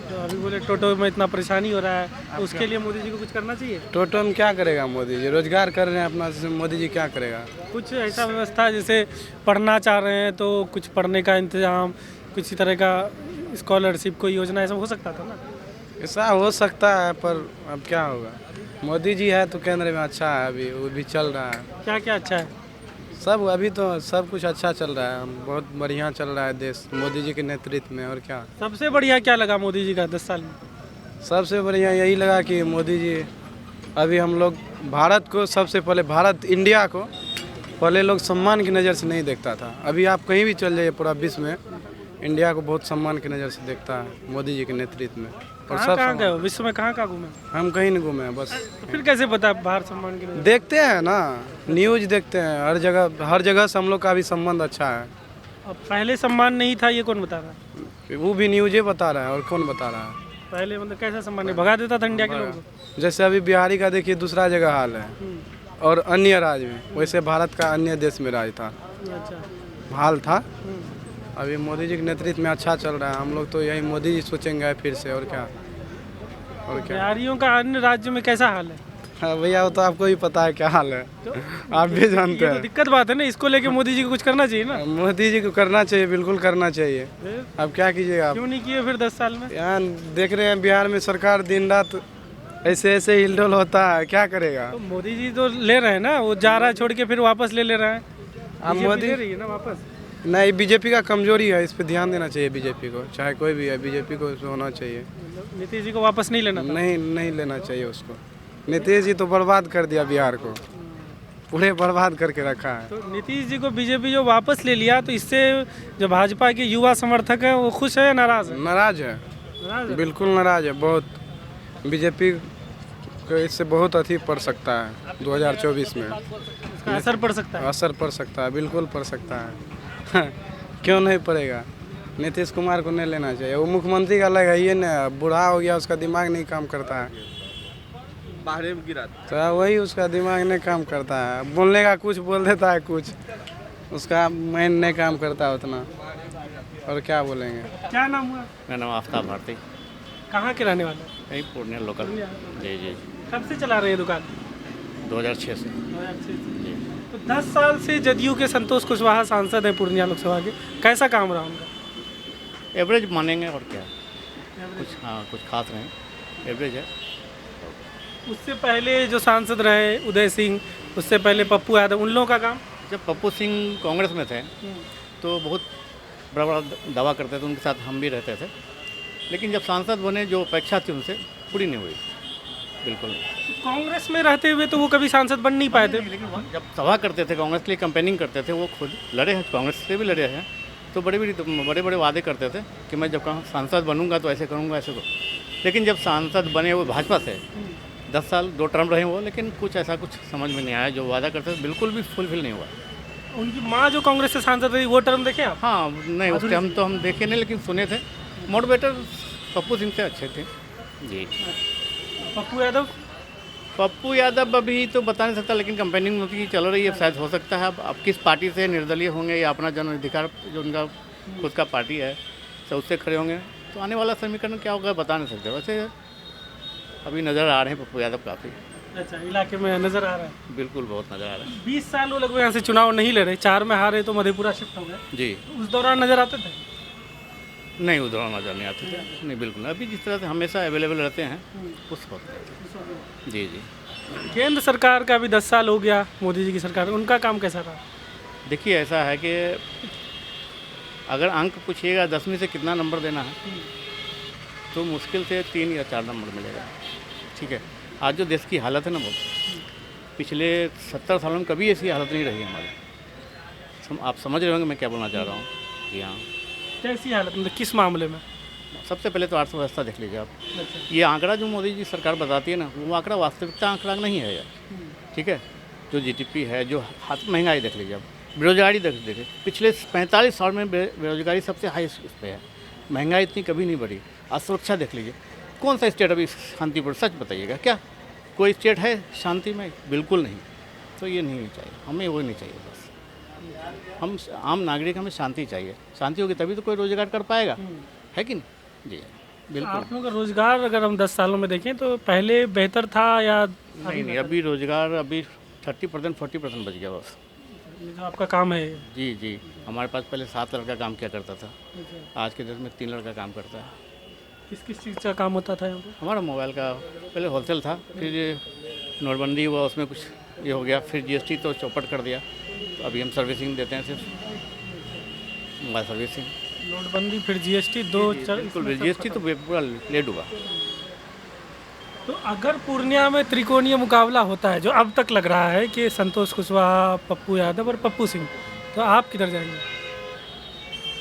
[SPEAKER 1] तो अभी बोले टोटो में इतना परेशानी हो रहा है, तो उसके लिए मोदी जी को कुछ करना चाहिए।
[SPEAKER 6] टोटो में क्या करेगा मोदी जी? रोजगार कर रहे हैं अपना, मोदी जी क्या करेगा?
[SPEAKER 1] कुछ ऐसा व्यवस्था, जैसे पढ़ना चाह रहे हैं तो कुछ पढ़ने का इंतजाम, किसी तरह का स्कॉलरशिप कोई योजना ऐसा हो सकता था ना।
[SPEAKER 6] ऐसा हो सकता है पर अब क्या होगा। मोदी जी है तो केंद्र में अच्छा है, अभी वो भी चल रहा है।
[SPEAKER 1] क्या क्या अच्छा है?
[SPEAKER 6] सब अभी तो सब कुछ अच्छा चल रहा है, बहुत बढ़िया चल रहा है देश मोदी जी के नेतृत्व में। और क्या
[SPEAKER 1] सबसे बढ़िया क्या लगा मोदी जी का 10 साल में?
[SPEAKER 6] सबसे बढ़िया यही लगा कि मोदी जी अभी हम लोग भारत को सबसे पहले, भारत इंडिया को पहले लोग सम्मान की नज़र से नहीं देखता था। अभी आप कहीं भी चल जाइए पूरा विश्व में इंडिया को बहुत सम्मान की नज़र से देखता है मोदी जी के नेतृत्व में। और सब
[SPEAKER 1] कहाँ गए हो? विश्व में कहाँ घूमे?
[SPEAKER 6] हम कहीं नहीं घूमे हैं बस।
[SPEAKER 1] तो फिर कैसे पता भारत सम्मान की नज़र?
[SPEAKER 6] देखते हैं ना, न्यूज देखते हैं, हर जगह से हम लोग का भी संबंध अच्छा है।
[SPEAKER 1] अब पहले सम्मान नहीं था, ये कौन बता रहा है?
[SPEAKER 6] वो भी न्यूज़े बता रहा है, और कौन बता रहा है।
[SPEAKER 1] पहले मतलब कैसा सम्मान है? भगा देता था इंडिया के लोगों को।
[SPEAKER 6] जैसे अभी बिहारी का देखिए दूसरा जगह हाल है, और अन्य राज्य में, वैसे भारत का अन्य देश में राज था,
[SPEAKER 1] अच्छा।
[SPEAKER 6] हाल था। अभी मोदी जी के नेतृत्व में अच्छा चल रहा है। हम लोग तो यही मोदी जी सोचेंगे फिर से। और क्या
[SPEAKER 1] बिहारियों का अन्य राज्य में कैसा हाल है?
[SPEAKER 6] हाँ भैया, वो तो आपको भी पता है क्या हाल है, आप भी जानते
[SPEAKER 1] ये तो
[SPEAKER 6] हैं।
[SPEAKER 1] दिक्कत बात है ना, इसको लेके मोदी जी को कुछ करना चाहिए ना।
[SPEAKER 6] मोदी जी को करना चाहिए, बिल्कुल करना चाहिए। अब क्या कीजिएगा आप?
[SPEAKER 1] क्यों नहीं किए फिर 10 साल में?
[SPEAKER 6] यहाँ देख रहे हैं बिहार में सरकार दिन रात ऐसे ऐसे हिलडोल होता है, क्या करेगा।
[SPEAKER 1] तो मोदी जी तो ले रहे हैं ना, वो जा रहा है छोड़ के फिर वापस ले रहे हैं।
[SPEAKER 6] अब
[SPEAKER 1] BJP
[SPEAKER 6] मोदी
[SPEAKER 1] ले रही है ना वापस।
[SPEAKER 6] नहीं, बीजेपी का कमजोरी है, इस पे ध्यान देना चाहिए बीजेपी को, चाहे कोई भी है, बीजेपी को इसमें होना चाहिए।
[SPEAKER 1] नीतीश जी को वापस नहीं लेना था।
[SPEAKER 6] नहीं लेना चाहिए उसको। नीतीश जी तो बर्बाद कर दिया बिहार को, पूरे बर्बाद करके रखा है।
[SPEAKER 1] तो नीतीश जी को बीजेपी जो वापस ले लिया, तो इससे जो भाजपा के युवा समर्थक हैं वो खुश है या नाराज है?
[SPEAKER 6] नाराज है,
[SPEAKER 1] नाराज है।
[SPEAKER 6] बिल्कुल नाराज है बहुत। बीजेपी को इससे बहुत अथी पड़ सकता है 2024 में।
[SPEAKER 1] इसका असर पड़ सकता है।
[SPEAKER 6] असर पड़ सकता है, बिल्कुल पड़ सकता है। क्यों नहीं पड़ेगा। नीतीश कुमार को नहीं लेना चाहिए, वो मुख्यमंत्री का अलग है, ये ना बूढ़ा हो गया, उसका दिमाग नहीं काम करता है,
[SPEAKER 5] बाहर में गिरा।
[SPEAKER 6] तो वही उसका दिमाग नहीं काम करता है, बोलने का कुछ बोल देता है, कुछ उसका माइंड नहीं काम करता उतना। और क्या बोलेंगे।
[SPEAKER 1] क्या नाम हुआ?
[SPEAKER 2] मेरा नाम आफ्ताब भारती,
[SPEAKER 1] कहाँ के रहने वाले?
[SPEAKER 2] यहीं पूर्णिया लोकल। जी जी,
[SPEAKER 1] कब से चला रहे हैं दुकान?
[SPEAKER 2] 2006 से।
[SPEAKER 1] 2006 से। तो 10 साल से जदयू के संतोष कुशवाहा सांसद हैं पूर्णिया लोकसभा के, कैसा काम रहा उनका?
[SPEAKER 2] एवरेज मानेंगे, और क्या कुछ, हाँ कुछ खास नहीं, एवरेज है।
[SPEAKER 1] उससे पहले जो सांसद रहे उदय सिंह, उससे पहले पप्पू यादव, उन लोगों का काम?
[SPEAKER 2] जब पप्पू सिंह कांग्रेस में थे तो बहुत बड़ा बड़ा दावा करते थे, उनके साथ हम भी रहते थे, लेकिन जब सांसद बने जो अपेक्षा थी उनसे पूरी नहीं हुई, बिल्कुल।
[SPEAKER 1] कांग्रेस में रहते हुए तो वो कभी सांसद बन नहीं पाए थे।
[SPEAKER 2] लेकिन जब सभा करते थे, कांग्रेस के लिए कैंपेनिंग करते थे, वो खुद लड़े हैं, कांग्रेस से भी लड़े हैं, तो बड़े बड़े वादे करते थे कि मैं जब सांसद बनूंगा तो ऐसे करूंगा, ऐसे करूँ। लेकिन जब सांसद बने वो भाजपा से 10 साल 2 टर्म रहे वो, लेकिन कुछ ऐसा कुछ समझ में नहीं आया, जो वादा करते थे बिल्कुल भी फुलफिल नहीं हुआ।
[SPEAKER 1] उनकी माँ जो कांग्रेस से सांसद रही वो टर्म देखे आप?
[SPEAKER 2] हाँ नहीं, उस टाइम तो हम देखे नहीं, लेकिन सुने थे। मोटिवेटर पप्पू सिंह से अच्छे थे जी। पप्पू यादव अभी तो बता नहीं सकता, लेकिन कंपेनिंग उनकी चल रही है, शायद हो सकता है। अब किस पार्टी से निर्दलीय होंगे या अपना जन अधिकार जो उनका खुद का पार्टी है तो उससे खड़े होंगे, तो आने वाला समीकरण क्या होगा बता नहीं सकते। वैसे अभी नज़र आ रहे हैं पप्पू यादव काफ़ी।
[SPEAKER 1] अच्छा, इलाके में नजर आ रहा है?
[SPEAKER 2] बिल्कुल, बहुत नज़र आ रहा है।
[SPEAKER 1] 20 साल वो लगभग यहाँ से चुनाव नहीं लड़ रहे, 4 में हारे तो मधेपुरा शिफ्ट हो गए
[SPEAKER 2] जी।
[SPEAKER 1] उस दौरान नजर आते थे?
[SPEAKER 2] नहीं, उधर नज़र नहीं आते थे, नहीं बिल्कुल। अभी जिस तरह से हमेशा अवेलेबल रहते हैं उस वक्त। जी जी।
[SPEAKER 1] केंद्र सरकार का भी 10 साल हो गया, मोदी जी की सरकार, उनका काम कैसा रहा?
[SPEAKER 2] देखिए ऐसा है कि अगर अंक पूछिएगा 10वीं से कितना नंबर देना है तो मुश्किल से 3 या 4 नंबर मिलेगा, ठीक है। आज जो देश की हालत है ना, बहुत पिछले 70 सालों में कभी ऐसी हालत नहीं रही हमारी। आप समझ रहे होंगे मैं क्या बोलना चाह रहा हूँ। जी हाँ।
[SPEAKER 1] कैसी हालत, मतलब किस मामले में?
[SPEAKER 2] सबसे पहले तो अर्थव्यवस्था देख लीजिए आप। ये आंकड़ा जो मोदी जी सरकार बताती है ना, वो आंकड़ा वास्तविकता आंकड़ा नहीं है यार, ठीक है। जो जीडीपी है, जो हाथ महंगाई देख लीजिए आप, बेरोजगारी देखिए, पिछले 45 साल में बेरोजगारी सबसे हाई इस पे है, महंगाई इतनी कभी नहीं बढ़ी। असुरक्षा देख लीजिए, कौन सा स्टेट अभी शांतिपूर्ण, सच बताइएगा क्या कोई स्टेट है शांति में? बिल्कुल नहीं। तो ये नहीं चाहिए हमें, वो नहीं चाहिए। बस हम आम नागरिक, हमें शांति चाहिए, शांति होगी तभी तो कोई रोजगार कर पाएगा, है कि नहीं? जी बिल्कुल।
[SPEAKER 1] आप लोगों का रोजगार अगर हम 10 सालों में देखें तो पहले बेहतर था या
[SPEAKER 2] नहीं, अभी रोजगार अभी 30% 40% बच गया बस।
[SPEAKER 1] ये जो आपका काम है।
[SPEAKER 2] जी जी, हमारे पास पहले 7 लड़का काम किया करता था, आज के डेट में 3 लड़का काम करता है।
[SPEAKER 1] किस किस चीज़ का काम होता था यहाँ पे?
[SPEAKER 2] हमारा मोबाइल का पहले होलसेल था, फिर ये नोटबंदी हुआ, उसमें कुछ ये हो गया, फिर जीएसटी तो चौपट कर दिया, तो अभी हम सर्विसिंग देते हैं, सिर्फ मोबाइल सर्विसिंग।
[SPEAKER 1] नोटबंदी फिर जीएसटी दो
[SPEAKER 2] बिल्कुल, जीएसटी तो पूरा लेट हुआ।
[SPEAKER 1] तो अगर पूर्णिया में त्रिकोणीय मुकाबला होता है, जो अब तक लग रहा है कि संतोष कुशवाहा, पप्पू यादव और पप्पू सिंह, तो आप किधर जाएंगे?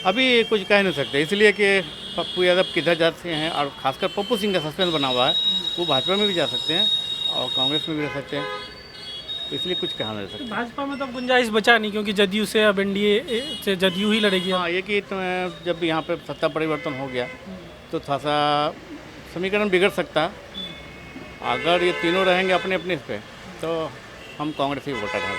[SPEAKER 2] अभी कुछ कह नहीं सकते, इसलिए कि पप्पू यादव किधर जाते हैं, और खासकर पप्पू सिंह का सस्पेंस बना हुआ है, वो भाजपा में भी जा सकते हैं और कांग्रेस में भी रह सकते हैं, तो इसलिए कुछ कहा नहीं सकते।
[SPEAKER 1] भाजपा में तो गुंजाइश बचा नहीं, क्योंकि जदयू से अब एनडीए से जदयू ही लड़ेगी।
[SPEAKER 2] हाँ, ये कि जब यहाँ पे सत्ता परिवर्तन हो गया तो थोड़ा सा समीकरण बिगड़ सकता है। अगर ये तीनों रहेंगे अपने अपने इस पे, तो हम कांग्रेस ही वोटर हैं,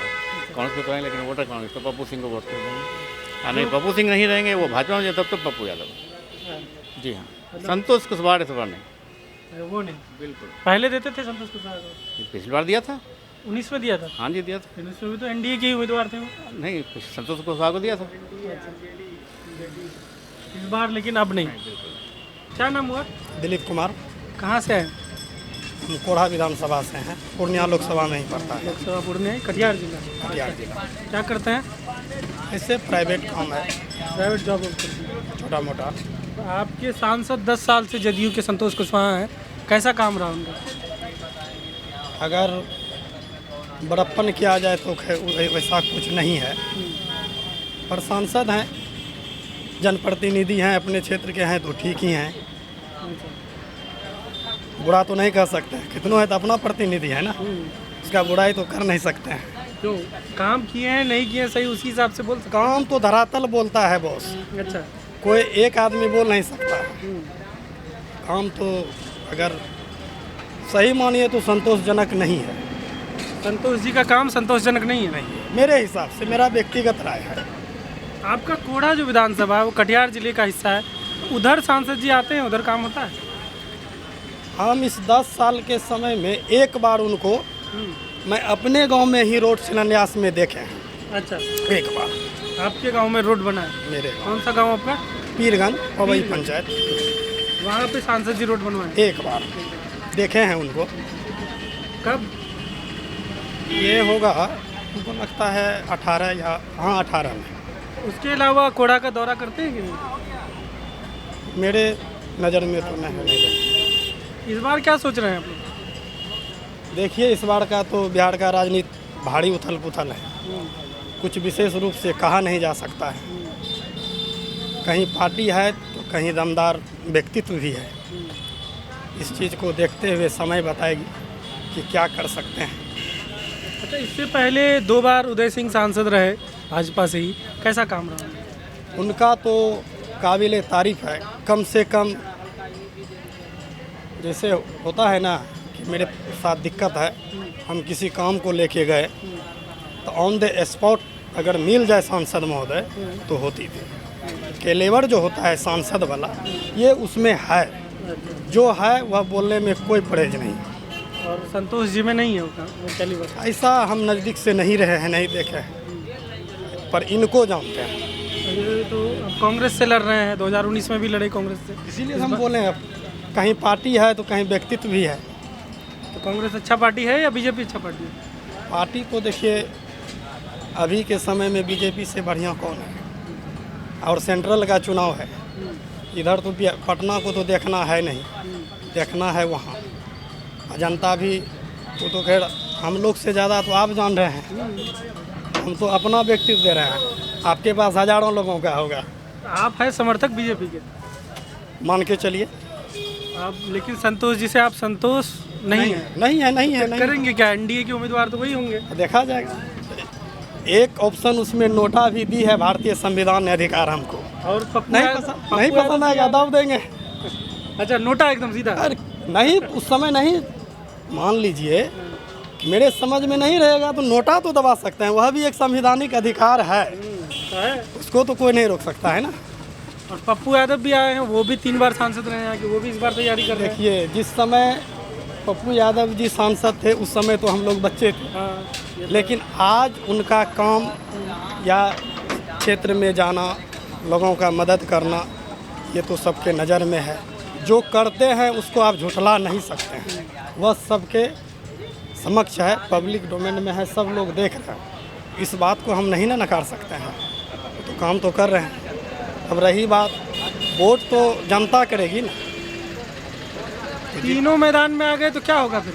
[SPEAKER 2] कांग्रेस पे करेंगे, लेकिन वोटर कांग्रेस तो पप्पू सिंह को वोट कर देंगे। हाँ, नहीं पप्पू सिंह नहीं रहेंगे, वो भाजपा में तब तो पप्पू यादव। जी हाँ, संतोष कुशवाहा इस बार नहीं।
[SPEAKER 1] वो नहीं,
[SPEAKER 2] बिल्कुल।
[SPEAKER 1] पहले देते थे संतोष कुशवाहा को?
[SPEAKER 2] पिछली बार दिया था,
[SPEAKER 1] 19 में दिया था।
[SPEAKER 2] हाँ जी दिया था।
[SPEAKER 1] 19 में भी तो एनडीए के ही उम्मीदवार थे वो।
[SPEAKER 2] नहीं, संतोष कुशवाहा को दिया था
[SPEAKER 1] इस बार, लेकिन अब नहीं। क्या नाम हुआ?
[SPEAKER 3] दिलीप कुमार,
[SPEAKER 1] कहाँ से आए?
[SPEAKER 3] हम कोढ़ा विधानसभा से हैं, पूर्णिया लोकसभा में ही पड़ता है,
[SPEAKER 1] लोकसभा पूर्णिया, कटिहार जिला।
[SPEAKER 3] कटिहार जिला।
[SPEAKER 1] क्या करते हैं?
[SPEAKER 3] इससे प्राइवेट काम है,
[SPEAKER 1] प्राइवेट जॉब करते हैं,
[SPEAKER 3] छोटा मोटा।
[SPEAKER 1] तो आपके सांसद 10 साल से जदयू के संतोष कुशवाहा हैं, कैसा काम रहा उनका?
[SPEAKER 3] अगर बड़प्पन किया जाए तो वैसा कुछ नहीं है, पर सांसद हैं, जनप्रतिनिधि हैं, अपने क्षेत्र के हैं तो ठीक ही हैं, बुरा तो नहीं कह सकते हैं, कितनों है तो अपना प्रतिनिधि है ना, उसका बुराई तो कर नहीं सकते हैं।
[SPEAKER 1] जो काम किए हैं नहीं किए हैं सही, उसी हिसाब से बोल सकते
[SPEAKER 3] काम तो धरातल बोलता है बॉस,
[SPEAKER 1] हैं। अच्छा,
[SPEAKER 3] कोई एक आदमी बोल नहीं सकता। काम तो अगर सही मानिए तो संतोषजनक नहीं है।
[SPEAKER 1] संतोष जी का काम संतोषजनक नहीं है।
[SPEAKER 3] मेरे हिसाब से, मेरा व्यक्तिगत राय है।
[SPEAKER 1] आपका कोढ़ा जो विधानसभा है वो कटिहार जिले का हिस्सा है, उधर सांसद जी आते हैं, उधर काम होता है?
[SPEAKER 3] हम इस 10 साल के समय में एक बार उनको मैं अपने गांव में ही रोड शिलान्यास में देखे हैं।
[SPEAKER 1] अच्छा,
[SPEAKER 3] एक बार
[SPEAKER 1] आपके गांव में रोड बना है?
[SPEAKER 3] मेरे गांव,
[SPEAKER 1] कौन सा गांव आपका?
[SPEAKER 3] पीरगंज पवई पंचायत,
[SPEAKER 1] वहाँ पे सांसद जी रोड बनवाए?
[SPEAKER 3] एक बार देखे हैं उनको।
[SPEAKER 1] कब?
[SPEAKER 3] ये होगा हमको लगता है 18 या हाँ 18 में।
[SPEAKER 1] उसके अलावा कोढ़ा का दौरा करते हैं कि नहीं?
[SPEAKER 3] मेरे नज़र में तो नहीं।
[SPEAKER 1] इस बार क्या सोच रहे हैं आप लोग?
[SPEAKER 3] देखिए, इस बार का तो बिहार का राजनीति भारी उथल पुथल है, कुछ विशेष रूप से कहा नहीं जा सकता है। कहीं पार्टी है तो कहीं दमदार व्यक्तित्व भी है। इस चीज़ को देखते हुए समय बताएगी कि क्या कर सकते हैं।
[SPEAKER 1] अच्छा, इससे पहले 2 बार उदय सिंह सांसद रहे भाजपा से ही, कैसा काम रहा?
[SPEAKER 3] उनका तो काबिल तारीफ है। कम से कम जैसे होता है ना कि मेरे साथ दिक्कत है, हम किसी काम को लेके गए तो ऑन द स्पॉट अगर मिल जाए सांसद महोदय तो होती थी। कैलेवर जो होता है सांसद वाला, ये उसमें है, जो है वह बोलने में कोई परहेज नहीं।
[SPEAKER 1] और संतोष जी में नहीं है वो कैलेवर?
[SPEAKER 3] ऐसा हम नज़दीक से नहीं रहे हैं, नहीं देखे हैं, पर इनको जानते हैं।
[SPEAKER 1] ये तो अब कांग्रेस से लड़ रहे हैं, 2019 में भी लड़े कांग्रेस से,
[SPEAKER 3] इसीलिए हम बोले हैं, कहीं पार्टी है तो कहीं व्यक्तित्व भी है।
[SPEAKER 1] तो कांग्रेस अच्छा पार्टी है या बीजेपी अच्छा पार्टी है?
[SPEAKER 3] पार्टी तो देखिए, अभी के समय में बीजेपी से बढ़िया कौन है, और सेंट्रल का चुनाव है, इधर तो पटना को तो देखना है नहीं, देखना है वहाँ। जनता भी तो खैर हम लोग से ज़्यादा तो आप जान रहे हैं, हम तो अपना व्यक्तित्व दे रहे हैं। आपके पास हज़ारों लोगों का होगा।
[SPEAKER 1] आप हैं समर्थक बीजेपी के,
[SPEAKER 3] मान के चलिए
[SPEAKER 1] आप, लेकिन संतोष जी से आप संतोष नहीं है?
[SPEAKER 3] नहीं है।
[SPEAKER 1] करेंगे क्या? एनडीए के उम्मीदवार तो वही होंगे।
[SPEAKER 3] देखा जाएगा। एक ऑप्शन उसमें नोटा भी दी है, भारतीय संविधान ने अधिकार हमको।
[SPEAKER 1] और
[SPEAKER 3] नहीं पसंद आएगा दब देंगे।
[SPEAKER 1] अच्छा, नोटा एकदम सीधा?
[SPEAKER 3] अरे नहीं, उस समय नहीं, मान लीजिए कि मेरे समझ में नहीं रहेगा तो नोटा तो दबा सकते हैं, वह भी एक संवैधानिक अधिकार है, उसको तो कोई नहीं रोक सकता है ना।
[SPEAKER 1] और पप्पू यादव भी आए हैं, वो भी 3 बार सांसद रहे हैं कि वो भी इस बार तैयारी कर रहे हैं।
[SPEAKER 3] देखिए, जिस समय पप्पू यादव जी सांसद थे उस समय तो हम लोग बच्चे थे,
[SPEAKER 1] हाँ,
[SPEAKER 3] लेकिन आज उनका काम या क्षेत्र में जाना, लोगों का मदद करना, ये तो सबके नज़र में है। जो करते हैं उसको आप झुठला नहीं सकते हैं, वह सबके समक्ष है, पब्लिक डोमेन में है, सब लोग देख रहे हैं। इस बात को हम नहीं ना नकार सकते हैं, तो काम तो कर रहे हैं। अब रही बात, वोट तो जनता करेगी ना।
[SPEAKER 1] तीनों मैदान में आ गए तो क्या होगा फिर?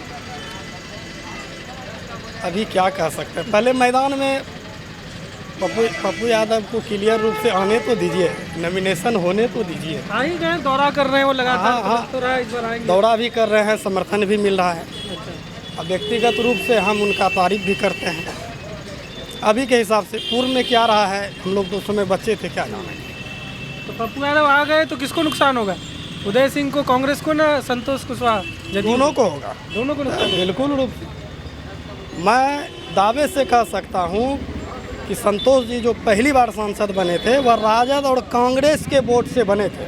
[SPEAKER 3] अभी क्या कह सकते हैं, पहले मैदान में पप्पू यादव को क्लियर रूप से आने तो दीजिए, नॉमिनेशन होने तो दीजिए।
[SPEAKER 1] आ ही गए, दौरा कर रहे हैं वो लगातार।
[SPEAKER 3] हाँ,
[SPEAKER 1] तो रहा इस बार आएंगे।
[SPEAKER 3] दौरा भी कर रहे हैं, समर्थन भी मिल रहा है। अब व्यक्तिगत रूप से हम उनका तारीफ भी करते हैं। अभी के हिसाब से पूर्व में क्या रहा है, हम लोग तो उस समय बच्चे थे, क्या जानेंगे।
[SPEAKER 1] तो पप्पू यादव आ गए तो किसको नुकसान होगा? उदय सिंह को, कांग्रेस को, ना संतोष कुशवाहा?
[SPEAKER 3] दोनों को होगा,
[SPEAKER 1] दोनों को नुकसान।
[SPEAKER 3] बिल्कुल रूप से। मैं दावे से कह सकता हूँ कि संतोष जी जो पहली बार सांसद बने थे वह राजद और कांग्रेस के वोट से बने थे।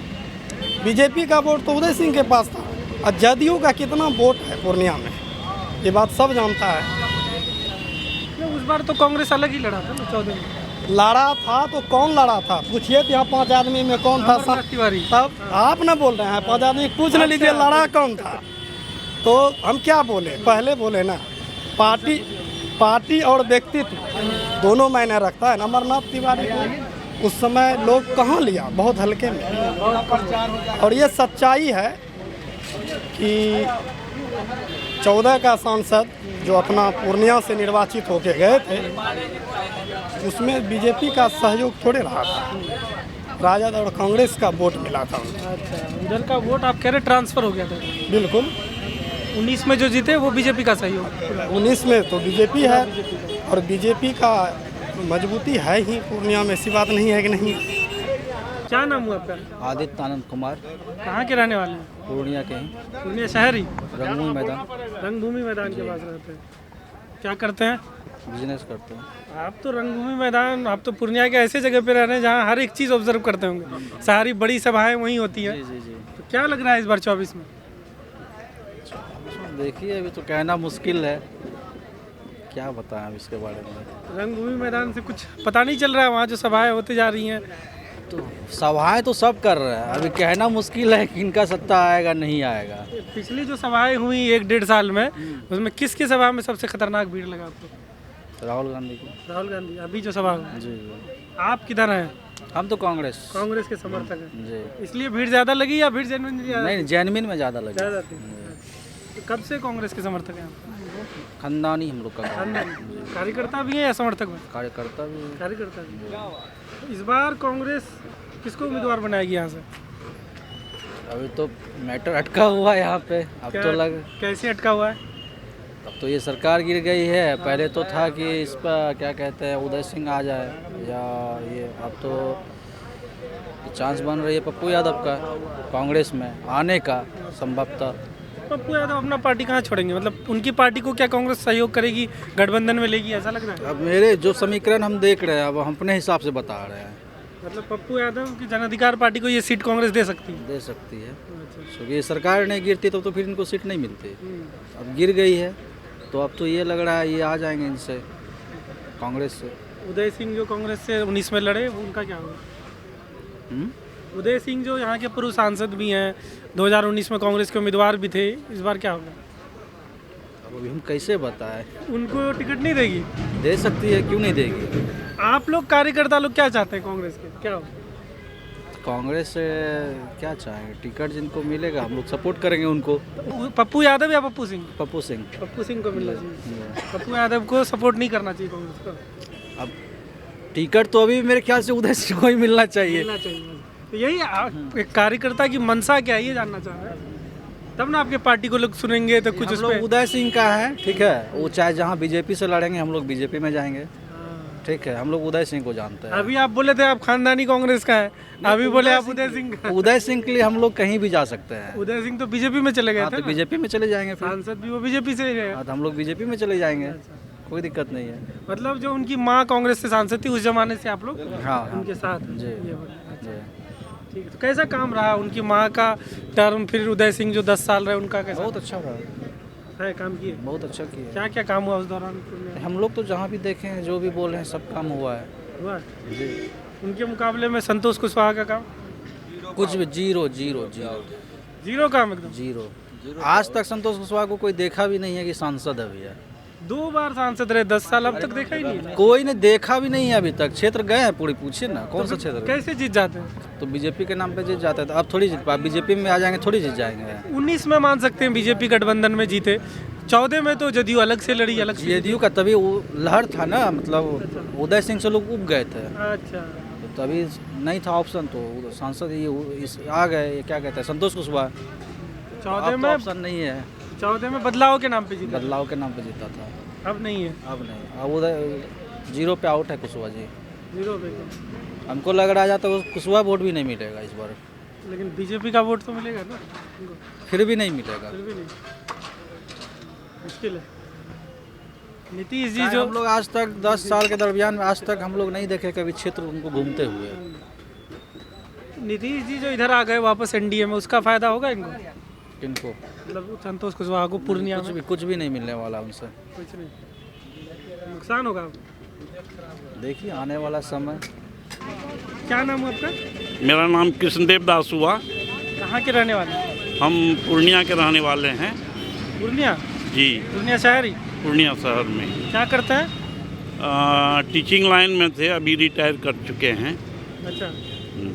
[SPEAKER 3] बीजेपी का वोट तो उदय सिंह के पास था, और जदयू का कितना वोट है पूर्णिया में, ये बात सब जानता है।
[SPEAKER 1] उस बार तो कांग्रेस अलग ही लड़ा था ना, 14 में
[SPEAKER 3] लड़ा था तो कौन लड़ा था? पूछिए तो यहाँ 5 आदमी में कौन था?
[SPEAKER 1] अमरनाथ तिवारी।
[SPEAKER 3] तब आप न बोल रहे हैं, 5 आदमी पूछ ले लीजिए लड़ा कौन था। तो हम क्या बोले, पहले बोले ना, पार्टी और व्यक्तित्व दोनों मायने रखता है। अमरनाथ तिवारी को उस समय लोग कहाँ लिया, बहुत हल्के में। और ये सच्चाई है कि 14 का सांसद जो अपना पूर्णिया से निर्वाचित होके गए थे, उसमें बीजेपी का सहयोग थोड़े रहा था, राजद और कांग्रेस का वोट मिला था उनको।
[SPEAKER 1] अच्छा, उधर का वोट आप कह रहे ट्रांसफर हो गया था?
[SPEAKER 3] बिल्कुल।
[SPEAKER 1] 19 में जो जीते वो बीजेपी का सहयोग।
[SPEAKER 3] 19 में तो बीजेपी है, और बीजेपी का मजबूती है ही पूर्णिया में, ऐसी बात नहीं है कि नहीं।
[SPEAKER 1] क्या नाम हुआ आपका?
[SPEAKER 5] आदित्य आनंद कुमार,
[SPEAKER 1] कहाँ के रहने वाले हैं?
[SPEAKER 5] पूर्णिया के हैं,
[SPEAKER 1] पूर्णिया शहर ही?
[SPEAKER 5] रंगभूमि मैदान,
[SPEAKER 1] रंगभूमि मैदान के पास रहते हैं। क्या करते हैं?
[SPEAKER 5] बिजनेस करते हैं।
[SPEAKER 1] आप तो रंगभूमि मैदान, आप तो पूर्णिया के ऐसे जगह पे रह रहे हैं जहाँ हर एक चीज़ ऑब्जर्व करते होंगे, सारी बड़ी सभाएं वहीं होती हैं।
[SPEAKER 5] जी जी।
[SPEAKER 1] तो क्या लग रहा है इस बार 24 में?
[SPEAKER 5] देखिए अभी तो कहना मुश्किल है, क्या बताएं अब इसके बारे में।
[SPEAKER 1] रंगभूमि मैदान से कुछ पता नहीं चल रहा है, वहाँ जो सभाएं होती जा रही हैं।
[SPEAKER 5] तो सभाएं तो सब कर रहे हैं, अभी कहना मुश्किल है कि इनका सत्ता आएगा नहीं आएगा।
[SPEAKER 1] पिछली जो सभाएं हुई 1-1.5 साल में, उसमें किसकी सभा में सबसे खतरनाक भीड़ लगा आपको?
[SPEAKER 5] राहुल गांधी की।
[SPEAKER 1] राहुल गांधी अभी जो सभा हुई।
[SPEAKER 5] जी जी।
[SPEAKER 1] आप किधर हैं?
[SPEAKER 5] हम तो कांग्रेस
[SPEAKER 1] के समर्थक हैं।
[SPEAKER 5] जी।
[SPEAKER 1] इसलिए भीड़ ज़्यादा लगी या भीड़ जेन्युइन
[SPEAKER 5] नहीं, जेनविन में ज़्यादा लगे।
[SPEAKER 1] ज़्यादा थी? तो कब से कांग्रेस के समर्थक हैं आप?
[SPEAKER 5] खानदानी हम लोग का काम है।
[SPEAKER 1] कार्यकर्ता भी हैं या समर्थक भी?
[SPEAKER 5] कार्यकर्ता भी।
[SPEAKER 1] कार्यकर्ता भी। इस बार कांग्रेस किसको उम्मीदवार बनाएगी यहाँ से?
[SPEAKER 5] अभी तो मैटर अटका हुआ है यहाँ पे, अब तो लग
[SPEAKER 1] कैसे अटका हुआ है?
[SPEAKER 5] अब तो ये सरकार गिर गई है, पहले तो था कि इस पर क्या कहते हैं उदय सिंह आ जाए, या ये अब तो चांस बन रही है पप्पू यादव का कांग्रेस में आने का संभवतः।
[SPEAKER 1] पप्पू यादव अपना पार्टी कहाँ छोड़ेंगे? मतलब उनकी पार्टी को क्या कांग्रेस सहयोग करेगी, गठबंधन में लेगी, ऐसा लग रहा है?
[SPEAKER 5] अब मेरे जो समीकरण हम देख रहे हैं, अब हम अपने हिसाब से बता रहे हैं।
[SPEAKER 1] मतलब पप्पू यादव की जन अधिकार पार्टी को ये सीट कांग्रेस दे सकती है?
[SPEAKER 5] दे सकती है, क्योंकि सरकार नहीं गिरती तो फिर इनको सीट नहीं मिलती। अब गिर गई है तो अब तो ये लग रहा है ये आ जाएंगे इनसे, कांग्रेस से।
[SPEAKER 1] उदय सिंह जो कांग्रेस से 19 में लड़े, उनका क्या होगा? उदय सिंह जो यहाँ के पूर्व सांसद भी हैं, 2019 में कांग्रेस के उम्मीदवार भी थे, इस बार क्या होगा?
[SPEAKER 5] अब अभी हम कैसे बताएं?
[SPEAKER 1] उनको टिकट नहीं देगी?
[SPEAKER 5] दे सकती है, क्यों नहीं देगी।
[SPEAKER 1] आप लोग कार्यकर्ता लोग क्या चाहते हैं कांग्रेस के, क्या हो?
[SPEAKER 5] कांग्रेस से क्या चाहेंगे, टिकट जिनको मिलेगा हम लोग सपोर्ट करेंगे उनको।
[SPEAKER 1] पप्पू यादव या पप्पू सिंह?
[SPEAKER 5] पप्पू सिंह।
[SPEAKER 1] पप्पू सिंह को मिलना चाहिए, पप्पू यादव को सपोर्ट नहीं करना चाहिए कांग्रेस को।
[SPEAKER 5] अब टिकट तो अभी मेरे ख्याल से उदय सिंह को ही मिलना चाहिए।
[SPEAKER 1] तो यही एक कार्यकर्ता की मंशा क्या है ये जानना चाह रहे हैं, तब ना आपके पार्टी को लोग सुनेंगे तो कुछ।
[SPEAKER 5] हम लोग उदय सिंह का है, ठीक है, वो चाहे जहाँ बीजेपी से लड़ेंगे हम लोग बीजेपी में जाएंगे, ठीक है, हम लोग उदय सिंह को जानते हैं।
[SPEAKER 1] अभी आप बोले थे आप खानदानी कांग्रेस का है, अभी बोले आप उदय सिंह का।
[SPEAKER 5] उदय सिंह के लिए हम लोग कहीं भी जा सकते हैं।
[SPEAKER 1] उदय सिंह तो बीजेपी में चले गए थे,
[SPEAKER 5] तो बीजेपी में चले जाएंगे,
[SPEAKER 1] सांसद भी वो बीजेपी से ही रहे।
[SPEAKER 5] हाँ, तो हम लोग बीजेपी में चले जाएंगे, कोई दिक्कत नहीं है।
[SPEAKER 1] मतलब जो उनकी माँ कांग्रेस से सांसद थी उस जमाने से आप लोग
[SPEAKER 5] हाँ
[SPEAKER 1] उनके साथ?
[SPEAKER 5] जी
[SPEAKER 1] ठीक है। तो कैसा काम रहा उनकी माँ का टर्म, फिर उदय सिंह जो 10 साल रहे उनका कैसा?
[SPEAKER 5] बहुत अच्छा रहा।
[SPEAKER 1] है, काम किए?
[SPEAKER 5] बहुत अच्छा किया।
[SPEAKER 1] क्या क्या काम हुआ उस दौरान पूर्णिया में?
[SPEAKER 5] हम लोग तो जहाँ भी देखे हैं, जो भी बोले हैं, सब काम हुआ है
[SPEAKER 1] हुआ?
[SPEAKER 5] जी।
[SPEAKER 1] उनके मुकाबले में संतोष कुशवाहा का काम
[SPEAKER 5] कुछ भी जीरो जीरो जीरो
[SPEAKER 1] जीरो काम एकदम।
[SPEAKER 5] जीरो। आज तक संतोष कुशवाहा को कोई देखा भी नहीं है कि सांसद है भैया।
[SPEAKER 1] 2 बार सांसद रहे 10 साल, अब तक देखा ही नहीं।
[SPEAKER 5] कोई ने देखा भी नहीं है अभी तक। क्षेत्र गए हैं पूरी, पूछिए ना कौन सा क्षेत्र।
[SPEAKER 1] कैसे जीत जाते हैं?
[SPEAKER 5] तो बीजेपी के नाम पे जीत जाते हैं, तो अब थोड़ी जीत पा, बीजेपी में आ जाएंगे थोड़ी जीत जाएंगे।
[SPEAKER 1] 19 में मान सकते हैं बीजेपी गठबंधन में जीते, 14 में तो जदयू अलग से लड़ी, अलग से।
[SPEAKER 5] जदयू का तभी वो लहर था ना, मतलब उदय सिंह से लोग उब गए थे,
[SPEAKER 1] अच्छा,
[SPEAKER 5] तो तभी नहीं था ऑप्शन, तो सांसद ये आ गए, ये क्या कहते हैं, संतोष कुशवाहा।
[SPEAKER 1] 14 में
[SPEAKER 5] ऑप्शन नहीं है,
[SPEAKER 1] 14 में बदलाव के नाम पे जीता,
[SPEAKER 5] बदलाव के नाम पे जीता था।
[SPEAKER 1] अब नहीं है,
[SPEAKER 5] अब नहीं, अब उधर जीरो पे आउट है कुशवाहा जी।
[SPEAKER 1] जीरो पे।
[SPEAKER 5] हमको लग रहा है तो कुशवाहा वोट भी नहीं मिलेगा इस बार,
[SPEAKER 1] लेकिन बीजेपी का वोट तो मिलेगा ना उनको?
[SPEAKER 5] फिर भी नहीं मिलेगा,
[SPEAKER 1] फिर भी नहीं, मुश्किल है। नीतीश जी
[SPEAKER 5] जो
[SPEAKER 1] जो
[SPEAKER 5] हम लोग आज तक 10 साल के दरमियान में आज तक हम लोग नहीं देखे कभी क्षेत्र उनको घूमते हुए।
[SPEAKER 1] नीतीश जी जो इधर आ गए वापस एनडीए में, उसका फायदा होगा इनको?
[SPEAKER 5] किनको?
[SPEAKER 1] मतलब संतोष कुशवाहा को पूर्णिया में
[SPEAKER 5] कुछ भी नहीं मिलने वाला उनसे,
[SPEAKER 1] कुछ नहीं, नुकसान होगा।
[SPEAKER 5] देखिए आने वाला समय।
[SPEAKER 1] क्या नाम है आपका?
[SPEAKER 4] मेरा नाम कृष्णदेव दास हुआ।
[SPEAKER 1] कहाँ के रहने वाले हैं?
[SPEAKER 4] हम पूर्णिया के रहने वाले हैं
[SPEAKER 1] पूर्णिया?
[SPEAKER 4] जी,
[SPEAKER 1] पूर्णिया शहर ही?
[SPEAKER 4] पूर्णिया शहर में।
[SPEAKER 1] क्या करते हैं?
[SPEAKER 4] टीचिंग लाइन में थे, अभी रिटायर कर चुके हैं।
[SPEAKER 1] अच्छा,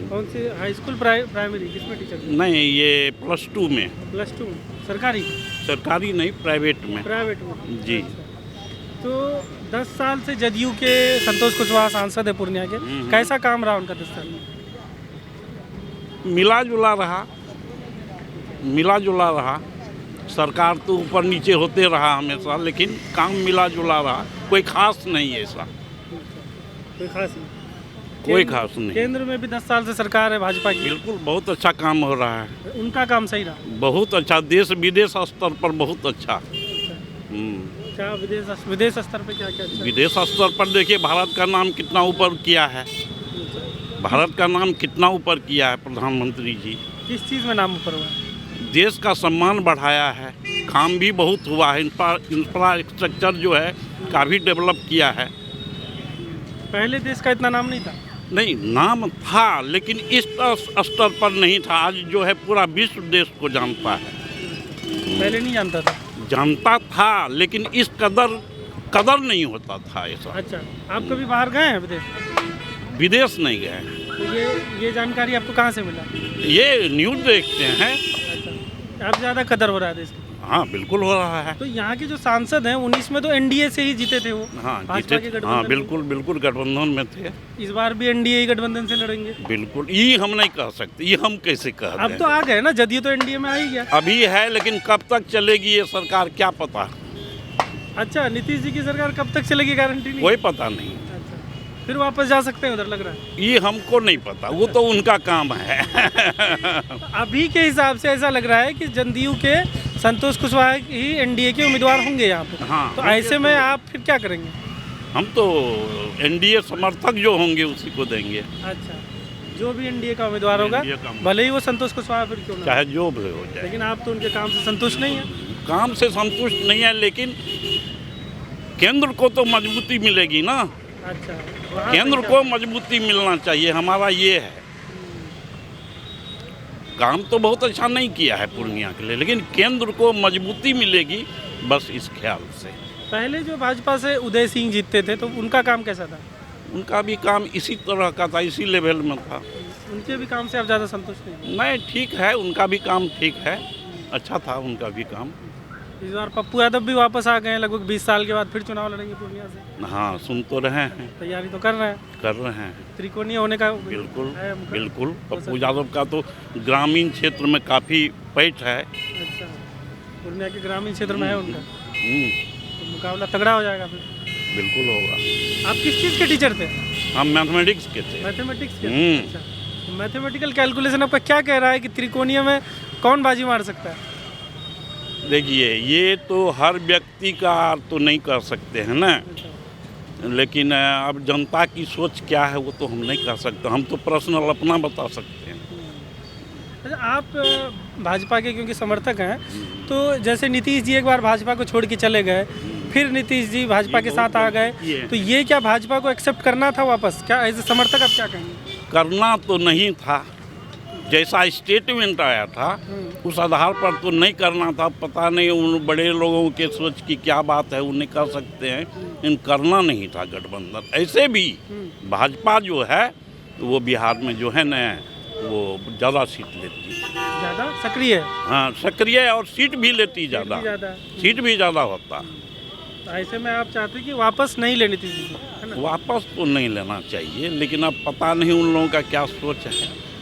[SPEAKER 1] कौन सी हाई स्कूल, प्राइमरी, किसमें टीचर?
[SPEAKER 4] नहीं, ये +2 में।
[SPEAKER 1] +2 सरकारी?
[SPEAKER 4] सरकारी नहीं, प्राइवेट में।
[SPEAKER 1] प्राइवेट में
[SPEAKER 4] जी।
[SPEAKER 1] तो 10 साल से जदयू के संतोष कुशवाहा सांसद है पूर्णिया के, कैसा काम रहा उनका 10 साल में?
[SPEAKER 4] मिला जुला रहा, मिला जुला रहा। सरकार तो ऊपर नीचे होते रहा हमेशा, लेकिन काम मिला जुला रहा, कोई खास नहीं है ऐसा।
[SPEAKER 1] कोई खास नहीं?
[SPEAKER 4] कोई खास नहीं।
[SPEAKER 1] केंद्र में भी 10 साल से सरकार है भाजपा की।
[SPEAKER 4] बिल्कुल, बहुत अच्छा काम हो रहा है।
[SPEAKER 1] उनका काम सही रहा?
[SPEAKER 4] बहुत अच्छा, देश विदेश स्तर पर बहुत अच्छा।
[SPEAKER 1] क्या विदेश स्तर पे क्या क्या अच्छा?
[SPEAKER 4] विदेश स्तर पर देखिए, भारत का नाम कितना ऊपर किया है, भारत का नाम कितना ऊपर किया है प्रधानमंत्री जी।
[SPEAKER 1] किस चीज़ में नाम ऊपर हुआ है?
[SPEAKER 4] देश का सम्मान बढ़ाया है, काम भी बहुत हुआ है, इंफ्रास्ट्रक्चर जो है काफ़ी डेवलप किया है।
[SPEAKER 1] पहले देश का इतना नाम नहीं था?
[SPEAKER 4] नहीं, नाम था, लेकिन इस स्तर पर नहीं था। आज जो है पूरा विश्व देश को जानता है।
[SPEAKER 1] पहले नहीं जानता था?
[SPEAKER 4] जानता था, लेकिन इस कदर नहीं होता था ऐसा।
[SPEAKER 1] अच्छा, आप कभी बाहर गए हैं विदेश?
[SPEAKER 4] विदेश नहीं गए।
[SPEAKER 1] तो ये जानकारी आपको कहाँ से मिला?
[SPEAKER 4] ये न्यूज़ देखते हैं।
[SPEAKER 1] अच्छा, अब ज़्यादा कदर हो रहा है देश की?
[SPEAKER 4] हाँ, बिल्कुल हो रहा है।
[SPEAKER 1] तो यहाँ के जो सांसद हैं 19 में तो एनडीए से ही जीते थे वो।
[SPEAKER 4] हाँ,
[SPEAKER 1] भाजपा के
[SPEAKER 4] जीते।
[SPEAKER 1] गठबंधन
[SPEAKER 4] हाँ,
[SPEAKER 1] में।
[SPEAKER 4] बिल्कुल बिल्कुल गठबंधन में थे।
[SPEAKER 1] इस बार भी एनडीए ही गठबंधन से लड़ेंगे?
[SPEAKER 4] बिल्कुल, ये हम नहीं कह सकते, ये हम कैसे कह
[SPEAKER 1] अब तो आ गए ना, जदयू तो एनडीए में आ ही गया।
[SPEAKER 4] अभी है, लेकिन कब तक चलेगी ये सरकार क्या पता।
[SPEAKER 1] अच्छा, नीतीश जी की सरकार कब तक चलेगी गारंटी नहीं?
[SPEAKER 4] कोई पता नहीं।
[SPEAKER 1] अच्छा, फिर वापस जा सकते हैं उधर, लग रहा है?
[SPEAKER 4] ये हमको नहीं पता, वो तो उनका काम है।
[SPEAKER 1] अभी के हिसाब से ऐसा लग रहा है कि जदयू के संतोष कुशवाहा ही एनडीए के उम्मीदवार होंगे यहाँ पे।
[SPEAKER 4] हाँ,
[SPEAKER 1] तो ऐसे में आप फिर क्या करेंगे?
[SPEAKER 4] हम तो एनडीए समर्थक जो होंगे उसी को देंगे।
[SPEAKER 1] अच्छा, जो भी एनडीए का उम्मीदवार होगा, भले ही वो संतोष कुशवाहा फिर क्यों ना,
[SPEAKER 4] चाहे जो भी हो जाए।
[SPEAKER 1] लेकिन आप तो उनके काम से संतुष्ट नहीं है?
[SPEAKER 4] काम से संतुष्ट नहीं है, लेकिन केंद्र को तो मजबूती मिलेगी ना।
[SPEAKER 1] अच्छा, वहाँ
[SPEAKER 4] केंद्र
[SPEAKER 1] पे
[SPEAKER 4] को मजबूती मिलना चाहिए, हमारा ये है। काम तो बहुत अच्छा नहीं किया है पूर्णिया के लिए, लेकिन केंद्र को मजबूती मिलेगी, बस इस ख्याल से।
[SPEAKER 1] पहले जो भाजपा से उदय सिंह जीतते थे, तो उनका काम कैसा था?
[SPEAKER 4] उनका भी काम इसी तरह का था, इसी लेवल में था।
[SPEAKER 1] उनके भी काम से आप ज़्यादा संतुष्ट नहीं?
[SPEAKER 4] नहीं, ठीक है, उनका भी काम ठीक है, अच्छा था उनका भी काम।
[SPEAKER 1] इस बार पप्पू यादव भी वापस आ गए हैं, लगभग 20 साल के बाद फिर चुनाव लड़ेंगे पूर्णिया से।
[SPEAKER 4] हाँ, सुन तो रहे हैं।
[SPEAKER 1] तैयारी तो कर रहे हैं?
[SPEAKER 4] कर रहे हैं।
[SPEAKER 1] त्रिकोणीय होने का
[SPEAKER 4] बिल्कुल
[SPEAKER 1] है मुखर?
[SPEAKER 4] बिल्कुल। पप्पू यादव का तो ग्रामीण क्षेत्र में काफ़ी पैठ है।
[SPEAKER 1] अच्छा, पूर्णिया के ग्रामीण क्षेत्र में है उनका, तो मुकाबला तगड़ा हो जाएगा फिर।
[SPEAKER 4] बिल्कुल होगा।
[SPEAKER 1] आप किस चीज़ के टीचर थे?
[SPEAKER 4] हम मैथमेटिक्स के थे।
[SPEAKER 1] मैथमेटिक्स के? अच्छा, तो मैथमेटिकल कैलकुलेशन आपका क्या कह रहा है कि त्रिकोणीय में कौन बाजी मार सकता है?
[SPEAKER 4] देखिए, ये तो हर व्यक्ति का तो नहीं कर सकते हैं ना, लेकिन अब जनता की सोच क्या है वो तो हम नहीं कह सकते। हम तो पर्सनल अपना बता सकते हैं।
[SPEAKER 1] अच्छा, आप भाजपा के क्योंकि समर्थक हैं, तो जैसे नीतीश जी एक बार भाजपा को छोड़ के चले गए, फिर नीतीश जी भाजपा के साथ आ गए, तो ये क्या भाजपा को एक्सेप्ट करना था वापस? क्या एज ए समर्थक आप क्या कहेंगे?
[SPEAKER 4] करना तो नहीं था, जैसा स्टेटमेंट आया था उस आधार पर तो नहीं करना था। पता नहीं उन बड़े लोगों के सोच की क्या बात है, उन्हें कर सकते हैं, लेकिन करना नहीं था गठबंधन। ऐसे भी भाजपा जो है वो बिहार में जो है न वो ज़्यादा सीट लेती है,
[SPEAKER 1] ज़्यादा सक्रिय है।
[SPEAKER 4] हाँ सक्रिय, और सीट भी लेती ज़्यादा, सीट भी ज़्यादा होता।
[SPEAKER 1] तो ऐसे में आप चाहते हैं कि वापस नहीं लेनी थी, है ना?
[SPEAKER 4] वापस तो नहीं लेना चाहिए, लेकिन अब पता नहीं उन लोगों का क्या सोच है।